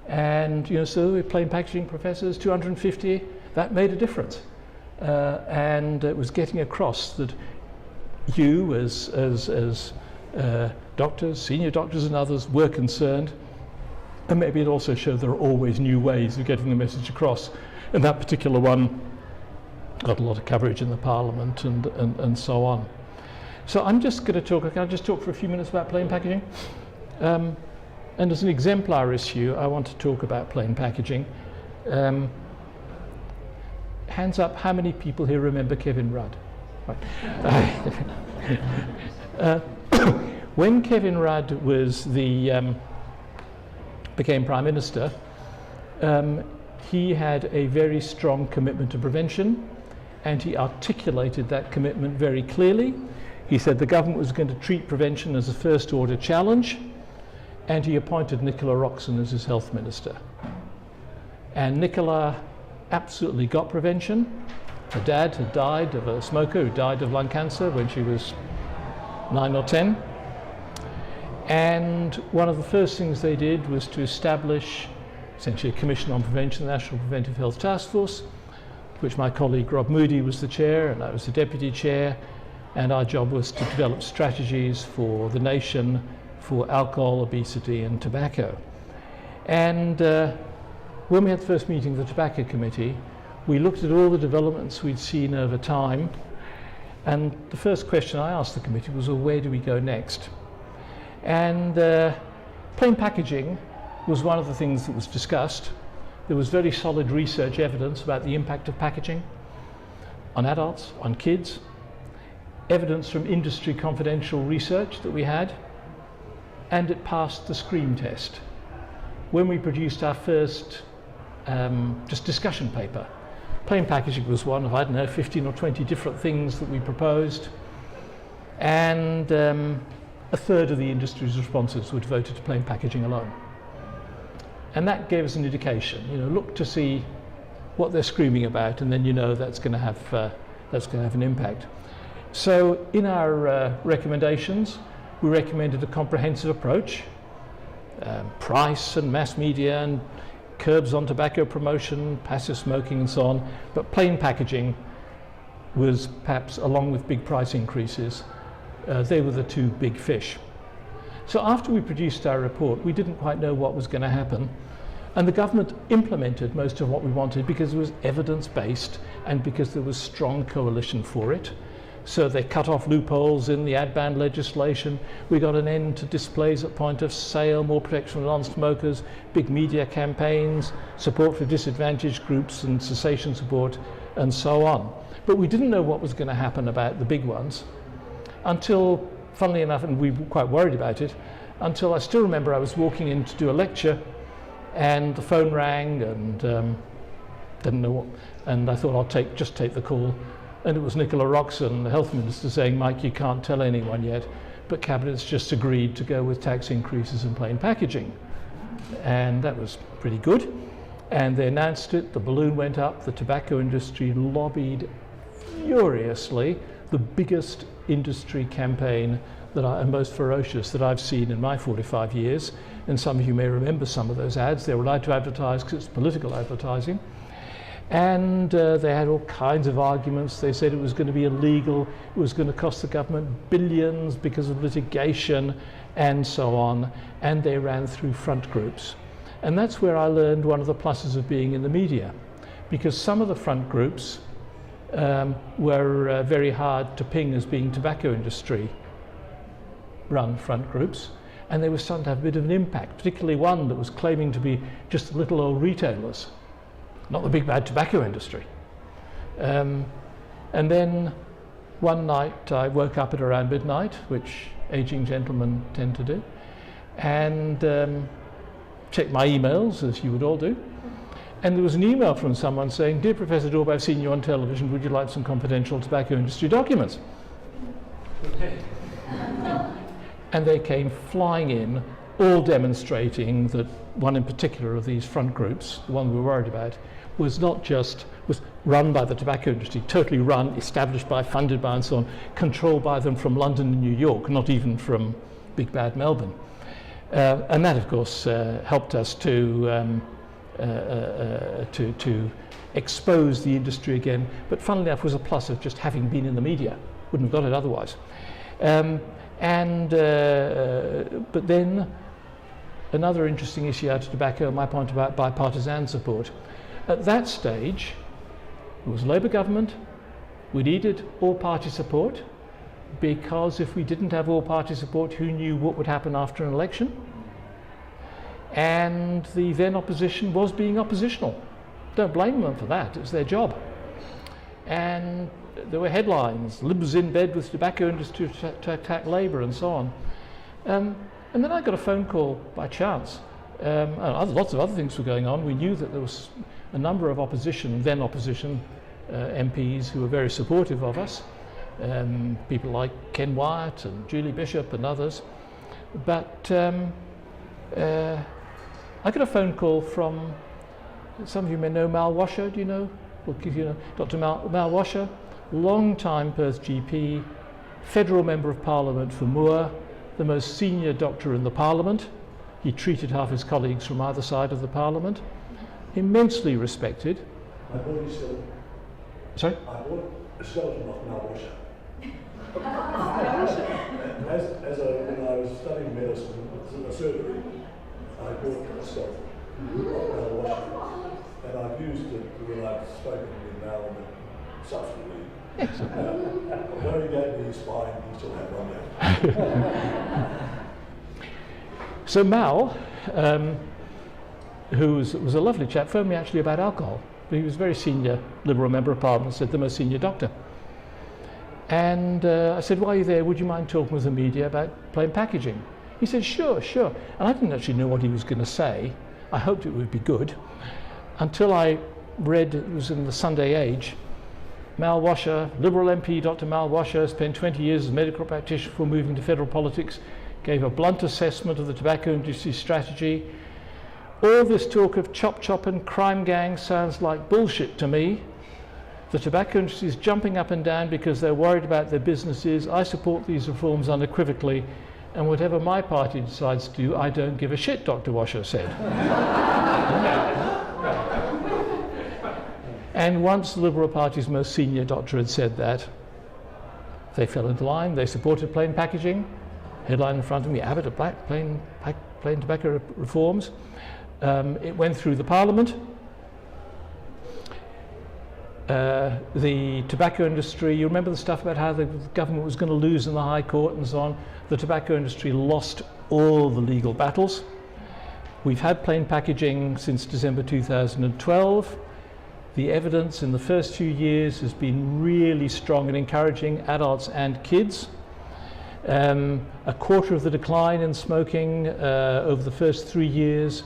And so with plain packaging professors, 250, that made a difference. And it was getting across that you as doctors, senior doctors and others were concerned. And maybe it also showed there are always new ways of getting the message across. And that particular one got a lot of coverage in the Parliament and so on. So I'm just going to talk, can I just talk for a few minutes about plain packaging? And as an exemplar issue, I want to talk about plain packaging. hands up, how many people here remember Kevin Rudd? Right. When Kevin Rudd was became Prime Minister, he had a very strong commitment to prevention, and he articulated that commitment very clearly. He said the government was going to treat prevention as a first order challenge, and he appointed Nicola Roxon as his health minister. And Nicola absolutely got prevention. Her dad had died of a smoker who died of lung cancer when she was 9 or 10. And one of the first things they did was to establish essentially a Commission on Prevention, the National Preventive Health Task Force, which my colleague Rob Moody was the chair and I was the deputy chair, and our job was to develop strategies for the nation for alcohol, obesity and tobacco. And when we had the first meeting of the Tobacco Committee, we looked at all the developments we'd seen over time, and the first question I asked the committee was, well, where do we go next? And plain packaging was one of the things that was discussed. There was very solid research evidence about the impact of packaging on adults, on kids, evidence from industry confidential research that we had, and it passed the screen test. When we produced our first just discussion paper, plain packaging was one of, I don't know, 15 or 20 different things that we proposed, and a third of the industry's responses were devoted to plain packaging alone. And that gave us an indication, look to see what they're screaming about, and then that's going to have an impact. So in our recommendations, we recommended a comprehensive approach, price and mass media and curbs on tobacco promotion, passive smoking and so on, but plain packaging was perhaps, along with big price increases, they were the two big fish. So after we produced our report, we didn't quite know what was going to happen, and the government implemented most of what we wanted because it was evidence-based and because there was strong coalition for it. So they cut off loopholes in the ad ban legislation. We got an end to displays at point of sale, more protection for non-smokers, big media campaigns, support for disadvantaged groups and cessation support, and so on. But we didn't know what was going to happen about the big ones until, funnily enough, and we were quite worried about it, until I still remember I was walking in to do a lecture and the phone rang and didn't know what, and I thought I'll just take the call. And it was Nicola Roxon, the health minister, saying, Mike, you can't tell anyone yet, but Cabinet's just agreed to go with tax increases in plain packaging. And that was pretty good. And they announced it, the balloon went up, the tobacco industry lobbied furiously, the biggest industry campaign and most ferocious that I've seen in my 45 years. And some of you may remember some of those ads. They were allowed to advertise because it's political advertising. And they had all kinds of arguments. They said it was going to be illegal, it was going to cost the government billions because of litigation and so on, and they ran through front groups. And that's where I learned one of the pluses of being in the media, because some of the front groups were very hard to ping as being tobacco industry run front groups, and they were starting to have a bit of an impact, particularly one that was claiming to be just little old retailers, not the big bad tobacco industry. And then one night I woke up at around midnight, which aging gentlemen tend to do, and checked my emails, as you would all do. And there was an email from someone saying, "Dear Professor Daub, I've seen you on television, would you like some confidential tobacco industry documents?" And they came flying in, all demonstrating that one in particular of these front groups, the one we were worried about, was run by the tobacco industry, totally run, established by, funded by and so on, controlled by them from London and New York, not even from big bad Melbourne. And that of course helped us to expose the industry again, but funnily enough was a plus of just having been in the media. Wouldn't have got it otherwise. But then another interesting issue out of tobacco, my point about bipartisan support. At that stage, it was a Labour government. We needed all-party support, because if we didn't have all-party support, who knew what would happen after an election? And the then opposition was being oppositional. Don't blame them for that, it's their job. and there were headlines, Libs in bed with tobacco industry to attack Labour and so on. And then I got a phone call by chance. Lots of other things were going on. We knew that there was a number of then opposition MPs who were very supportive of us. People like Ken Wyatt and Julie Bishop and others. But I got a phone call from, some of you may know Mal Washer, do you know? Well, you know Dr. Mal Washer, long-time Perth GP, Federal Member of Parliament for Moore, the most senior doctor in the Parliament. He treated half his colleagues from either side of the Parliament. Immensely respected. I bought his skeleton. Sorry? I bought a skeleton off Mal Washer. When I was studying medicine in a surgery, I bought a skeleton off Mal Washer. And I've used it when I've spoken with Mal and subsequently. Although he gave me his spine, he still had one left. So Mal, who was a lovely chap, phoned me actually about alcohol. He was a very senior Liberal Member of Parliament, said the most senior doctor. And I said, while you're there, would you mind talking with the media about plain packaging? He said, sure. And I didn't actually know what he was going to say. I hoped it would be good. Until I read, it was in the Sunday Age, Mal Washer, Liberal MP Dr. Mal Washer, spent 20 years as a medical practitioner before moving to federal politics, gave a blunt assessment of the tobacco industry strategy. All this talk of chop and crime gangs sounds like bullshit to me. The tobacco industry is jumping up and down because they're worried about their businesses. I support these reforms unequivocally, and whatever my party decides to do, I don't give a shit, Dr. Washer said. And once the Liberal Party's most senior doctor had said that, they fell into line. They supported plain packaging. Headline in front of me, Abbott of plain tobacco reforms. It went through the Parliament. The tobacco industry, you remember the stuff about how the government was going to lose in the High Court and so on. The tobacco industry lost all the legal battles. We've had plain packaging since December 2012. The evidence in the first few years has been really strong in encouraging adults and kids. A quarter of the decline in smoking over the first 3 years,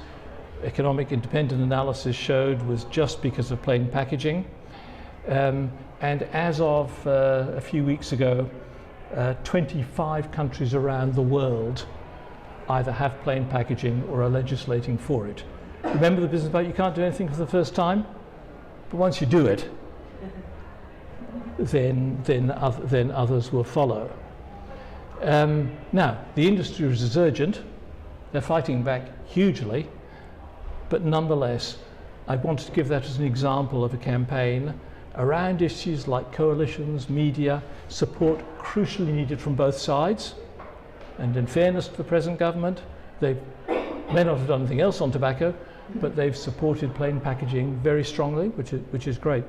economic independent analysis showed, was just because of plain packaging. And as of a few weeks ago, 25 countries around the world either have plain packaging or are legislating for it. Remember the business about you can't do anything for the first time? But once you do it, then others will follow. Now, the industry is resurgent. They're fighting back hugely. But nonetheless, I wanted to give that as an example of a campaign around issues like coalitions, media, support crucially needed from both sides. And in fairness to the present government, they may not have done anything else on tobacco, but they've supported plain packaging very strongly, which is great.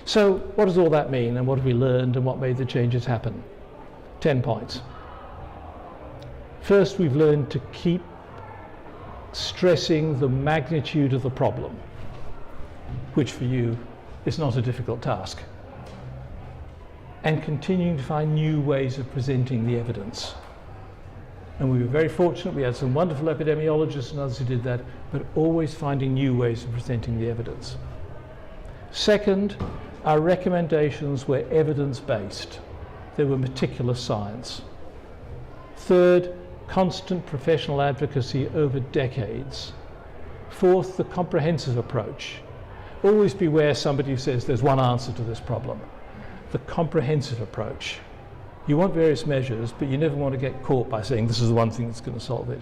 So what does all that mean, and what have we learned, and what made the changes happen? 10 points. First, we've learned to keep stressing the magnitude of the problem, which for you is not a difficult task, and continuing to find new ways of presenting the evidence. And we were very fortunate, we had some wonderful epidemiologists and others who did that, but always finding new ways of presenting the evidence. Second, our recommendations were evidence-based. They were meticulous science. Third, constant professional advocacy over decades. Fourth, the comprehensive approach. Always beware somebody who says there's one answer to this problem. The comprehensive approach. You want various measures, but you never want to get caught by saying this is the one thing that's going to solve it.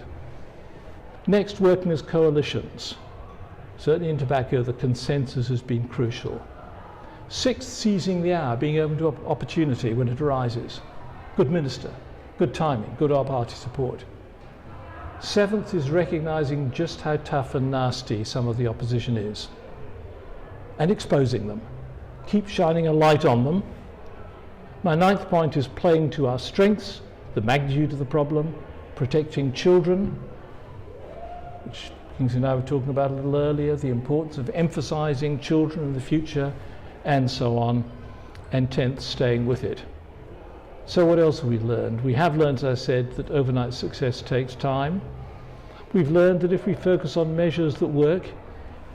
Next, working as coalitions. Certainly in tobacco, the consensus has been crucial. Sixth, seizing the hour, being open to opportunity when it arises. Good minister, good timing, good party support. Seventh is recognising just how tough and nasty some of the opposition is, and exposing them. Keep shining a light on them. My ninth point is playing to our strengths, the magnitude of the problem, protecting children, which Kingsley and I were talking about a little earlier, the importance of emphasising children in the future, and so on. and 10th, staying with it. So what else have we learned? We have learned, as I said, that overnight success takes time. We've learned that if we focus on measures that work,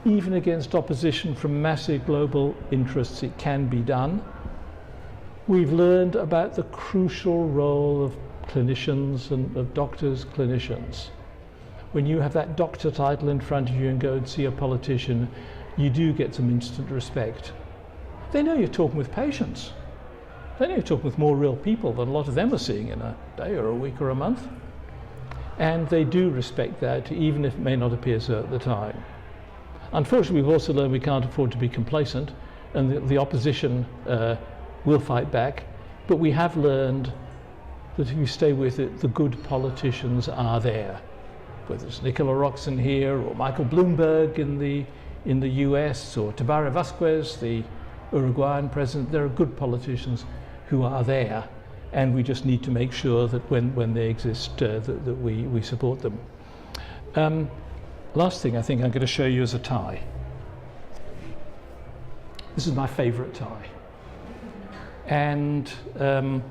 even against opposition from massive global interests, it can be done. We've learned about the crucial role of clinicians and of doctors, clinicians. When you have that doctor title in front of you and go and see a politician, you do get some instant respect. They know you're talking with patients. They know you're talking with more real people than a lot of them are seeing in a day or a week or a month. And they do respect that, even if it may not appear so at the time. Unfortunately, we've also learned we can't afford to be complacent, and the opposition will fight back. But we have learned that if you stay with it, the good politicians are there. Whether it's Nicola Roxon here, or Michael Bloomberg in the US, or Tabaré Vázquez, the Uruguayan president, there are good politicians who are there, and we just need to make sure that when they exist, that we support them. Last thing I think I'm going to show you is a tie. This is my favourite tie. And I'll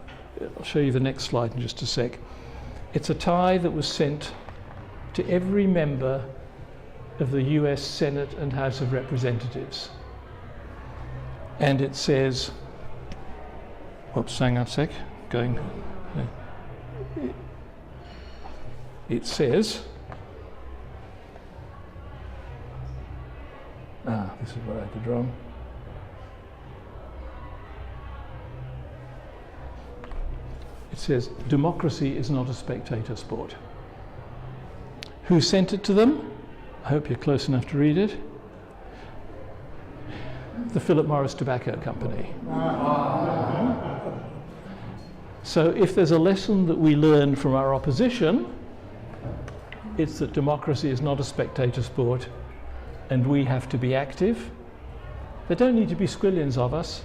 show you the next slide in just a sec. It's a tie that was sent to every member of the US Senate and House of Representatives. And it says, whoops, hang on a sec, it says, this is what I did wrong. It says, democracy is not a spectator sport. Who sent it to them? I hope you're close enough to read it. The Philip Morris Tobacco Company. So if there's a lesson that we learn from our opposition, it's that democracy is not a spectator sport, and we have to be active. There don't need to be squillions of us,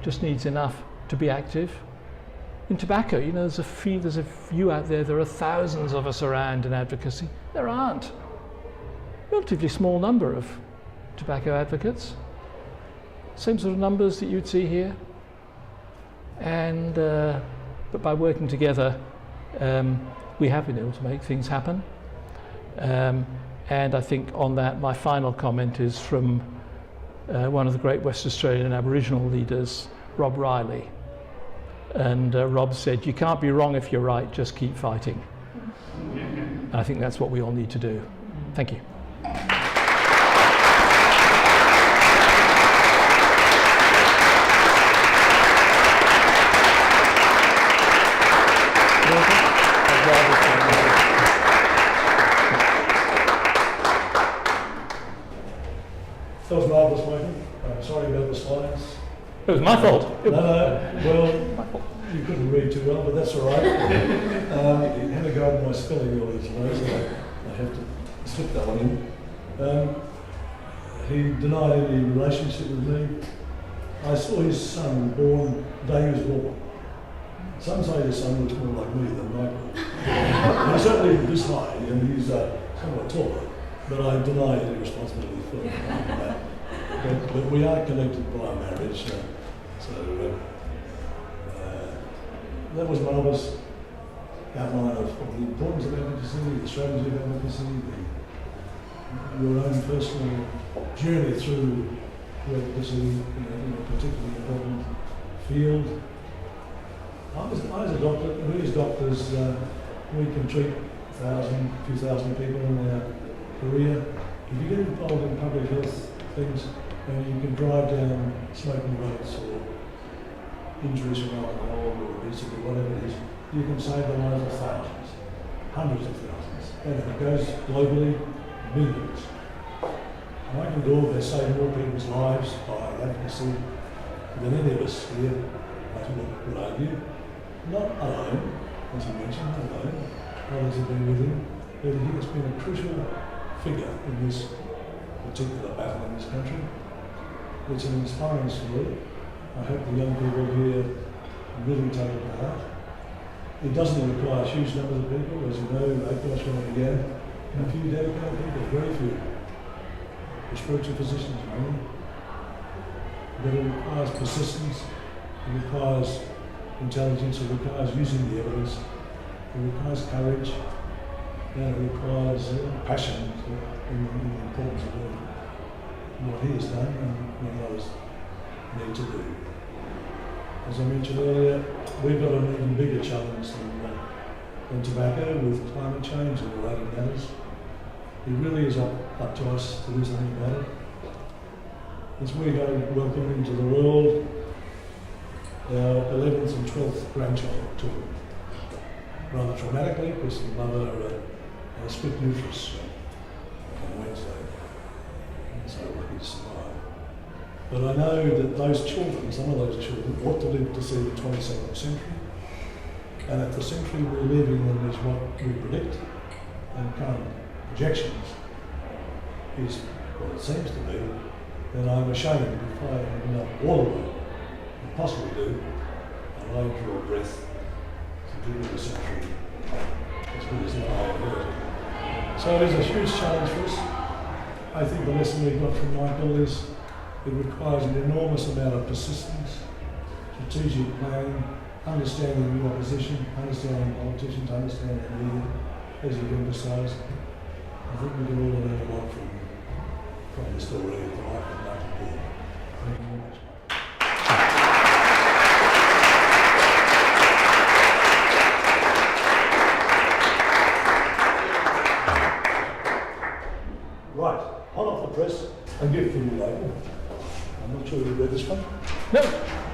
just needs enough to be active. In tobacco, you know, there's a few out there are thousands of us around in advocacy. There aren't. Relatively small number of tobacco advocates. Same sort of numbers that you'd see here. And but by working together, we have been able to make things happen. And I think on that, my final comment is from one of the great West Australian Aboriginal leaders, Rob Riley. And Rob said, you can't be wrong if you're right, just keep fighting. And I think that's what we all need to do. Thank you. That was marvellous, Michael. Sorry about the slides. It was my fault. No, well, you couldn't read too well, but that's all right. You had a go at my spelling earlier today, so I have to slip that one in. He denied any relationship with me. I saw his son born the day he was born. Some say his son looks more like me than Michael. He's certainly this high, and he's somewhat taller, but I deny any responsibility for that. But we are connected by marriage, so that was marvellous outline of the importance of advocacy, the strategy of advocacy, your own personal journey through advocacy in a particularly important field. I was a doctor. We as doctors, we can treat 1,000, 2,000 people in their career. If you get involved in public health things, and you can drive down smoking rates or injuries from alcohol or obesity, whatever it is, you can save the lives of thousands, hundreds of thousands. And if it goes globally, millions. I can do all this, save more people's lives by advocacy than any of us here, I would argue. Not alone, as you mentioned, not alone. Others have been with him, but he has been a crucial figure in this particular battle in this country. It's an inspiring story. I hope the young people here really take it to heart. It doesn't require huge numbers of people, as you know, 8 guys when I began, and a few dedicated people, very few. The spiritual physicians, many. But it requires persistence, It requires intelligence, it requires using the evidence, it requires courage, and it requires passion in the importance of doing what he has done and many others need to do. As I mentioned earlier, we've got an even bigger challenge than tobacco with climate change and related matters. It really is up to us to do something about it. As we go welcome into the world, our 11th and 12th grandchild took it rather traumatically because the mother split uterus on Wednesday, and so lucky to survive. But I know that those children, some of those children, ought to live to see the 22nd century, and if the century we're living in is what we predict, and current projections is what it seems to be, then I'm ashamed if I have all of it can possibly do, and I draw a breath to do the century as good as I have heard. So it is a huge challenge for us. I think the lesson we got from Michael is it requires an enormous amount of persistence, strategic planning, understanding your opposition, understanding politicians, understanding the media, as you've emphasised. I think we can all learn a lot from the story of the life of Michael Beard. Thank you very much. Right, hot off the press, a gift from you, label. I'm not sure you read this one. No.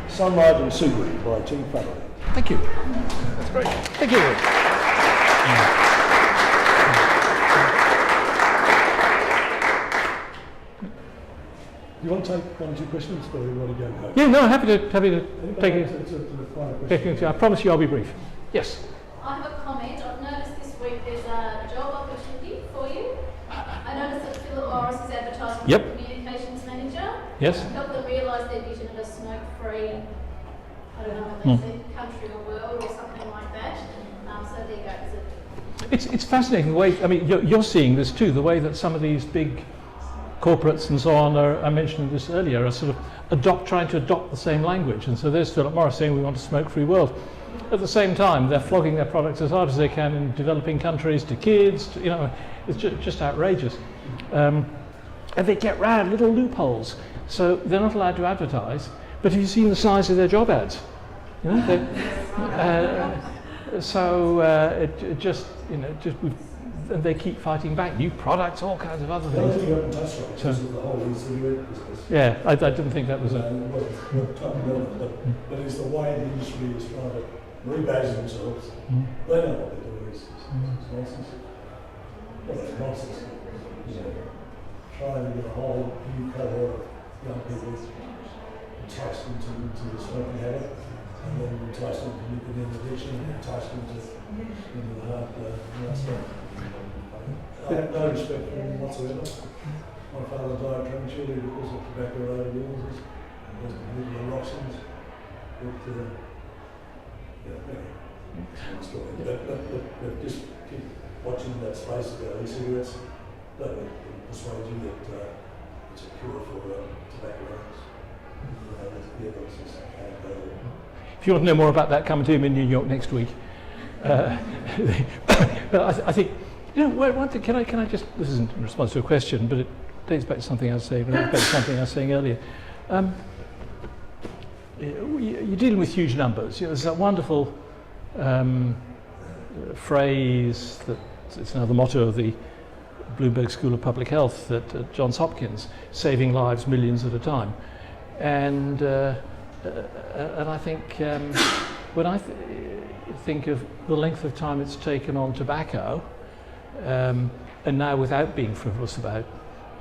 Sunrise and Seaweed by Tim Faraday. Thank you. That's great. Thank you. Do you want to take one or two questions, or do you want to go home? Yeah, no, happy to take it. It's a final question. I promise you I'll be brief. Yes. I have a comment. I've noticed this week there's a job opportunity for you. I noticed that Philip Morris is advertising Yep. for a communications manager. Yes. Help them realise their vision of a smoke-free, I don't know what they say, country or world or something like that. So there you go. It's fascinating the way, I mean, you're seeing this too, the way that some of these big corporates and so on are, I mentioned this earlier, are sort of trying to adopt the same language. And so there's Philip Morris saying we want a smoke-free world. At the same time, they're flogging their products as hard as they can in developing countries to kids, it's just outrageous. And they get round little loopholes. So they're not allowed to advertise. But have you seen the size of their job ads? And they keep fighting back. New products, all kinds of other things. Yeah, I didn't think that was but it's the way the industry is trying to rebadge themselves. They know what they're doing. It's nonsense. Well, it's nonsense. Trying to get a whole new cohort of young people, entice them to the smoking habit, and then entice them to nicotine addiction, and entice them into the hard stuff. I have no respect for him whatsoever. My father died prematurely because of tobacco-related illnesses and was completely roxins. But just keep watching that space about e-cigarettes. Don't let them persuade you that it's a cure for tobacco addicts. The evidence is anecdotal. If you want to know more about that, come to him in New York next week. But I think, one thing, can I just, this isn't in response to a question, but it dates back to something I was saying, earlier. You're dealing with huge numbers. There's that wonderful phrase that it's now the motto of the Bloomberg School of Public Health at Johns Hopkins, saving lives millions at a time. And I think when I think of the length of time it's taken on tobacco, and now without being frivolous about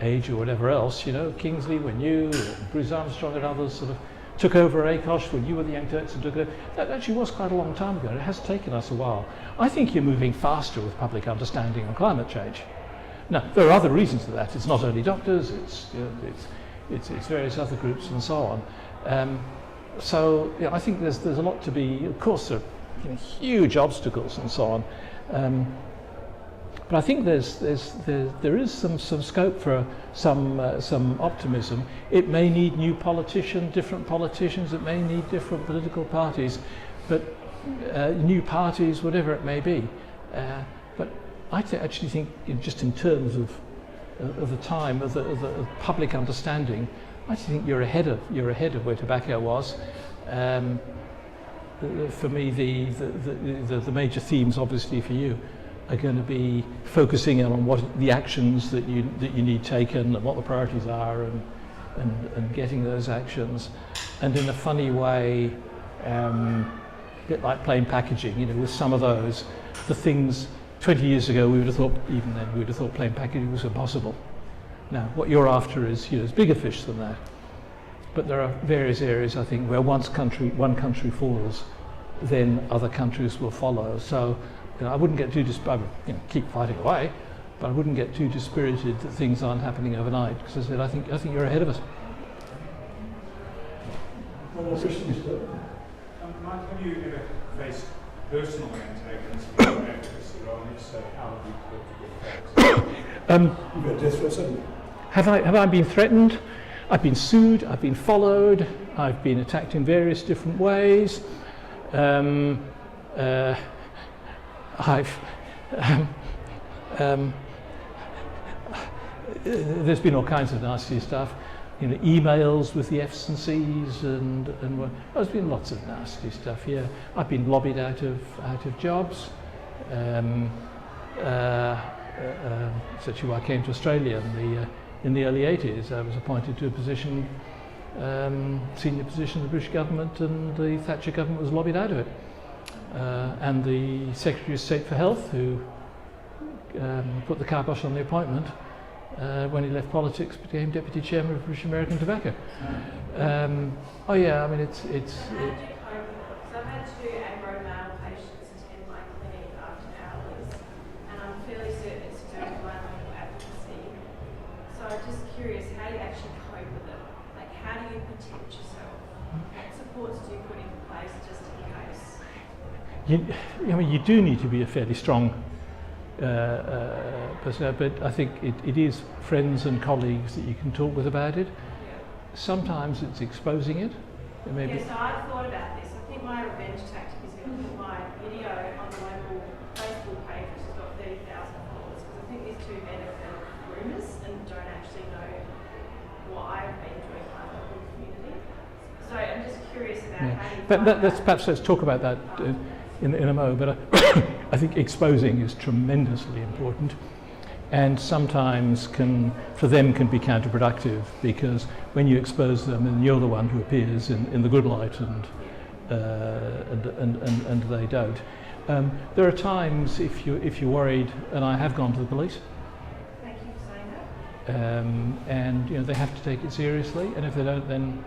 age or whatever else, Kingsley, when you, Bruce Armstrong and others sort of took over ACOSH, when you were the Young Turks and took it, that actually was quite a long time ago. It has taken us a while. I think you're moving faster with public understanding on climate change. Now, there are other reasons for that. It's not only doctors, it's various other groups and so on. So I think there's a lot to be, of course there are huge obstacles and so on. But I think there is some scope for some optimism. It may need new politicians, different politicians. It may need different political parties, but new parties, whatever it may be. But I actually think, just in terms of the time of the public understanding, I think you're ahead of where tobacco was. For me, the major themes, obviously, for you, are going to be focusing on what the actions that you need taken, and what the priorities are, and getting those actions. And in a funny way, a bit like plain packaging, with some of those, the things 20 years ago we would have thought, even then we would have thought plain packaging was impossible. Now, what you're after is bigger fish than that. But there are various areas, I think, where one country falls, then other countries will follow. So I wouldn't get too keep fighting away, but I wouldn't get too dispirited that things aren't happening overnight, because as I said, I think you're ahead of us. One more question, Mr. Mike, have you ever faced personal antagonists in your advocacy role? And if so, how have you coped with that? You've had death threats, haven't you? Have I been threatened? I've been sued, I've been followed, I've been attacked in various different ways. There's been all kinds of nasty stuff, emails with the F's and C's, and there's been lots of nasty stuff here. I've been lobbied out of jobs. Such why I came to Australia in the early 80s. I was appointed to a position, senior position in the British government, and the Thatcher government was lobbied out of it. And the Secretary of State for Health, who put the kibosh on the appointment, when he left politics, became Deputy Chairman of British American Tobacco. Oh yeah, I mean it's. So I've had 2 agro male patients attend my clinic after hours, and I'm fairly certain it's to do with my local advocacy. So I'm just curious, how do you actually cope with it? Like, how do you protect yourself? What supports do you put in place just in case? You do need to be a fairly strong person, but I think it is friends and colleagues that you can talk with about it. Yeah. Sometimes it's exposing it. Maybe. Yeah, so I've thought about this. I think my revenge tactic is going to put my video on the local Facebook page, which has got 30,000 followers, because I think these 2 men are rumours and don't actually know what I've been doing in my local community. So I'm just curious about how you But let's talk about that in a moment. But I think exposing is tremendously important, and sometimes can be counterproductive, because when you expose them, and you're the one who appears in the good light, and they don't. There are times if you're worried, and I have gone to the police. Thank you for saying that. And they have to take it seriously, and if they don't, then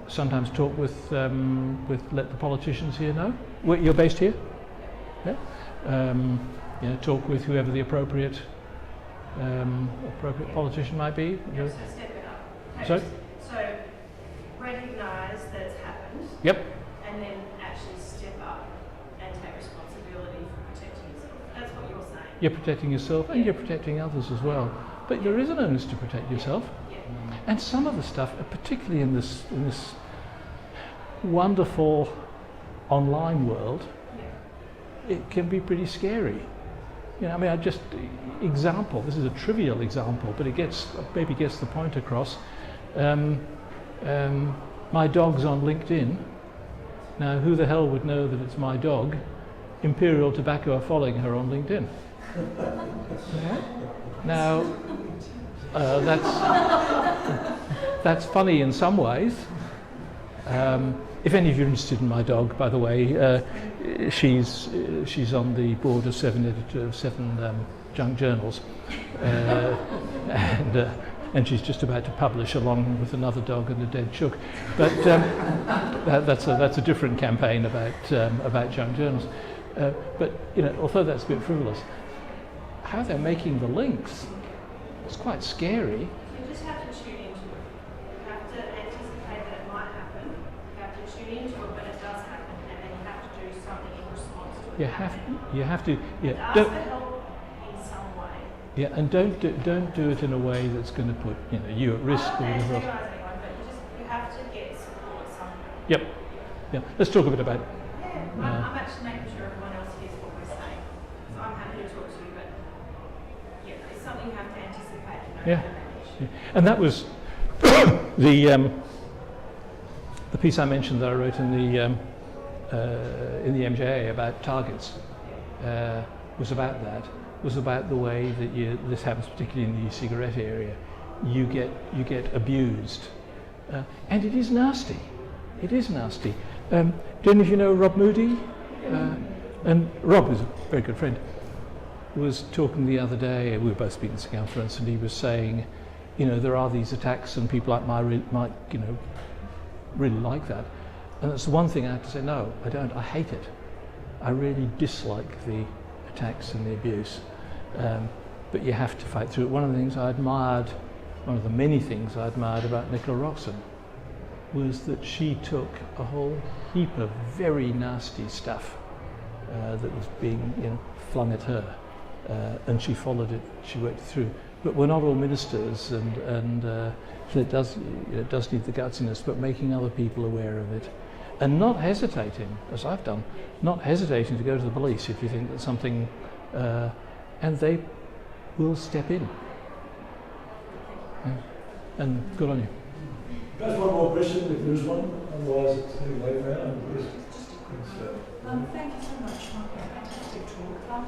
sometimes talk with let the politicians here know. You're based here, yeah. Talk with whoever the appropriate politician might be. So step it up. Sorry? So recognise that it's happened. Yep. And then actually step up and take responsibility for protecting yourself. That's what you're saying. You're protecting yourself, and you're protecting others as well. But there is an onus to protect yourself. Yeah. And some of the stuff, particularly in this wonderful online world, it can be pretty scary. Example. This is a trivial example, but it maybe gets the point across. My dog's on LinkedIn. Now, who the hell would know that it's my dog? Imperial Tobacco are following her on LinkedIn. Now, that's funny in some ways. If any of you are interested in my dog, by the way, she's on the board of 7 junk journals, and she's just about to publish along with another dog and a dead chook. But that's a different campaign about junk journals. But although that's a bit frivolous, how they're making the links, it's quite scary. You just have to tune into it. You have to anticipate that it might happen. You have to tune into it when it does happen, and then you have to do something in response to it. You have to. Yeah. Ask for help Yeah, and don't do it in a way that's going to put you at risk or I'm not whatever else. antagonising anyone, but you have to get support somewhere. Yep. Yeah. Let's talk a bit about. Yeah, I'm actually making sure everyone else hears what we're saying. So I'm happy to talk to you, but yeah, it's something you have to anticipate and know Yeah. how to manage. Yeah. And that was the piece I mentioned that I wrote in the MJA about targets was about that. Was about the way that this happens, particularly in the e-cigarette area. You get abused, and it is nasty. It is nasty. Do any of you know Rob Moody? And Rob is a very good friend. Was talking the other day. We were both speaking at the conference, and he was saying, there are these attacks, and people like might really like that. And that's the one thing I have to say. No, I don't. I hate it. I really dislike the attacks and the abuse, but you have to fight through it. One of the things I admired, one of the many things I admired about Nicola Roxon, was that she took a whole heap of very nasty stuff that was being flung at her, and she followed it, she worked it through. But we're not all ministers, and so it does need the gutsiness, but making other people aware of it. And not hesitating, as I've done, not hesitating to go to the police if you think that something, and they will step in. Yeah. And good on you. Perhaps one more question if there's one, otherwise it's too late now. Thank you so much, Michael. Fantastic talk.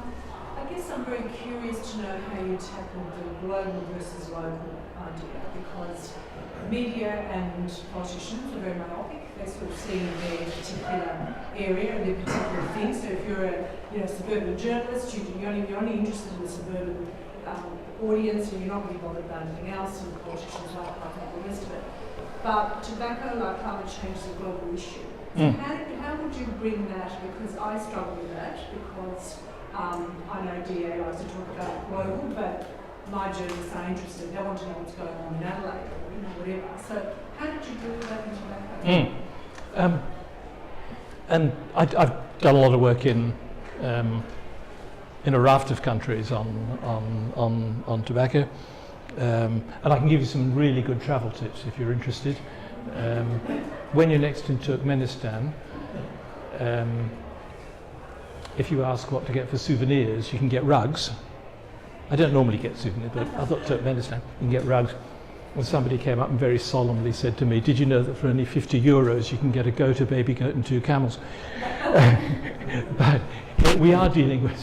I guess I'm very curious to know how you tackle the global versus local idea, because media and politicians are very myopic. They sort of see their particular area and their particular thing. So if you're a suburban journalist, you're only interested in the suburban audience, and you're not really bothered about anything else, and politicians like the rest of it. But tobacco, like climate change, is a global issue. So how would you bring that? Because I struggle with that, because I know DEA likes to talk about global, but my journalists are interested. They want to know what's going on in Adelaide or whatever. So how did you do that in tobacco? And I've done a lot of work in a raft of countries on tobacco, and I can give you some really good travel tips if you're interested. When you're next in Turkmenistan, if you ask what to get for souvenirs, you can get rugs. I don't normally get souvenirs, but I thought Turkmenistan, you can get rugs. And somebody came up and very solemnly said to me, "Did you know that for only €50 you can get a goat, a baby goat and 2 camels?" But we are dealing with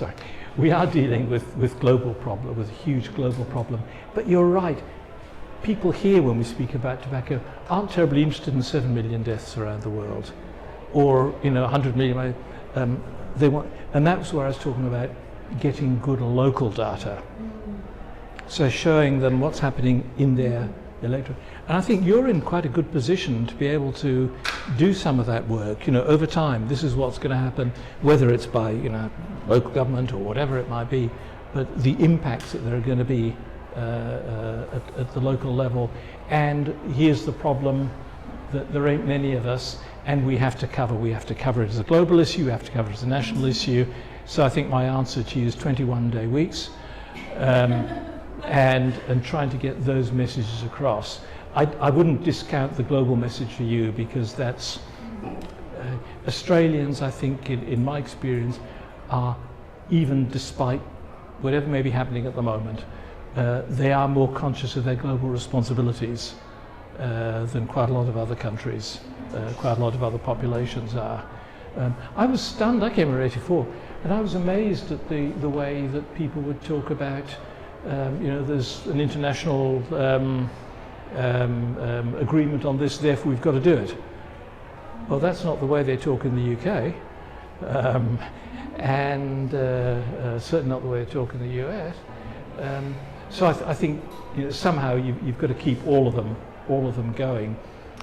global problem, with a huge global problem. But you're right. People here, when we speak about tobacco, aren't terribly interested in 7 million deaths around the world, or 100 million. They want, and that's where I was talking about getting good local data. So showing them what's happening in their electorate. And I think you're in quite a good position to be able to do some of that work. Over time, this is what's going to happen, whether it's by local government or whatever it might be, but the impacts that there are going to be at the local level. And here's the problem, that there ain't many of us, and we have to cover it as a global issue, we have to cover it as a national issue. So I think my answer to you is 21-day weeks, and trying to get those messages across. I wouldn't discount the global message for you, because that's Australians, I think, in my experience, are, even despite whatever may be happening at the moment, they are more conscious of their global responsibilities than quite a lot of other countries, quite a lot of other populations are. I was stunned. I came in '84, and I was amazed at the way that people would talk about, there's an international agreement on this, therefore we've got to do it. Well, that's not the way they talk in the UK, and certainly not the way they talk in the US. So I think somehow you've got to keep all of them going,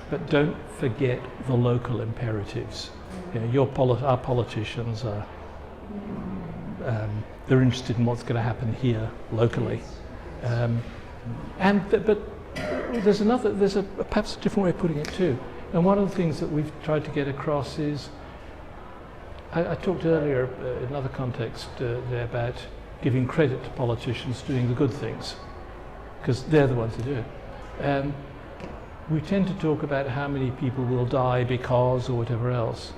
but don't forget the local imperatives. Our politicians are they're interested in what's going to happen here locally, but there's perhaps a different way of putting it too. And one of the things that we've tried to get across is, I talked earlier in another context there about giving credit to politicians doing the good things, because they're the ones who do it. We tend to talk about how many people will die because or whatever else.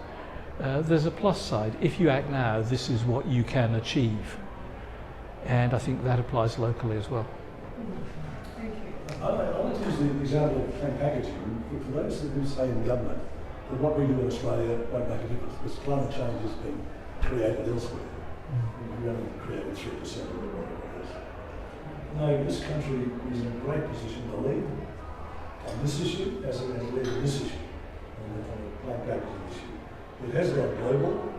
There's a plus side. If you act now, this is what you can achieve. And I think that applies locally as well. Thank you. I like to use the example of plain packaging. For those who say in government that what we do in Australia won't make a difference, because climate change has been created elsewhere. We only created 3% of the world. No, this country is in a great position to lead on this issue as it has led on this issue, on the plain packaging issue. It has gone global.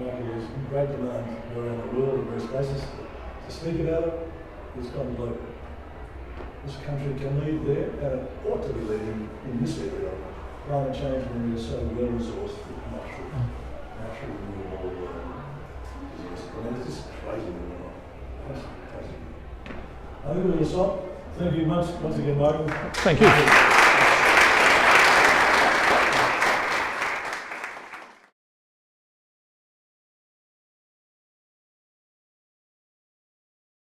Market is in great demand around the world in various places to speak about it. It's gone global. This country can lead there, and it ought to be leading in this area of climate change when we are so well resourced with natural renewable resources. I mean, it's just crazy moving on. Crazy. I think we'll stop. Thank you once again, Michael. Thank you.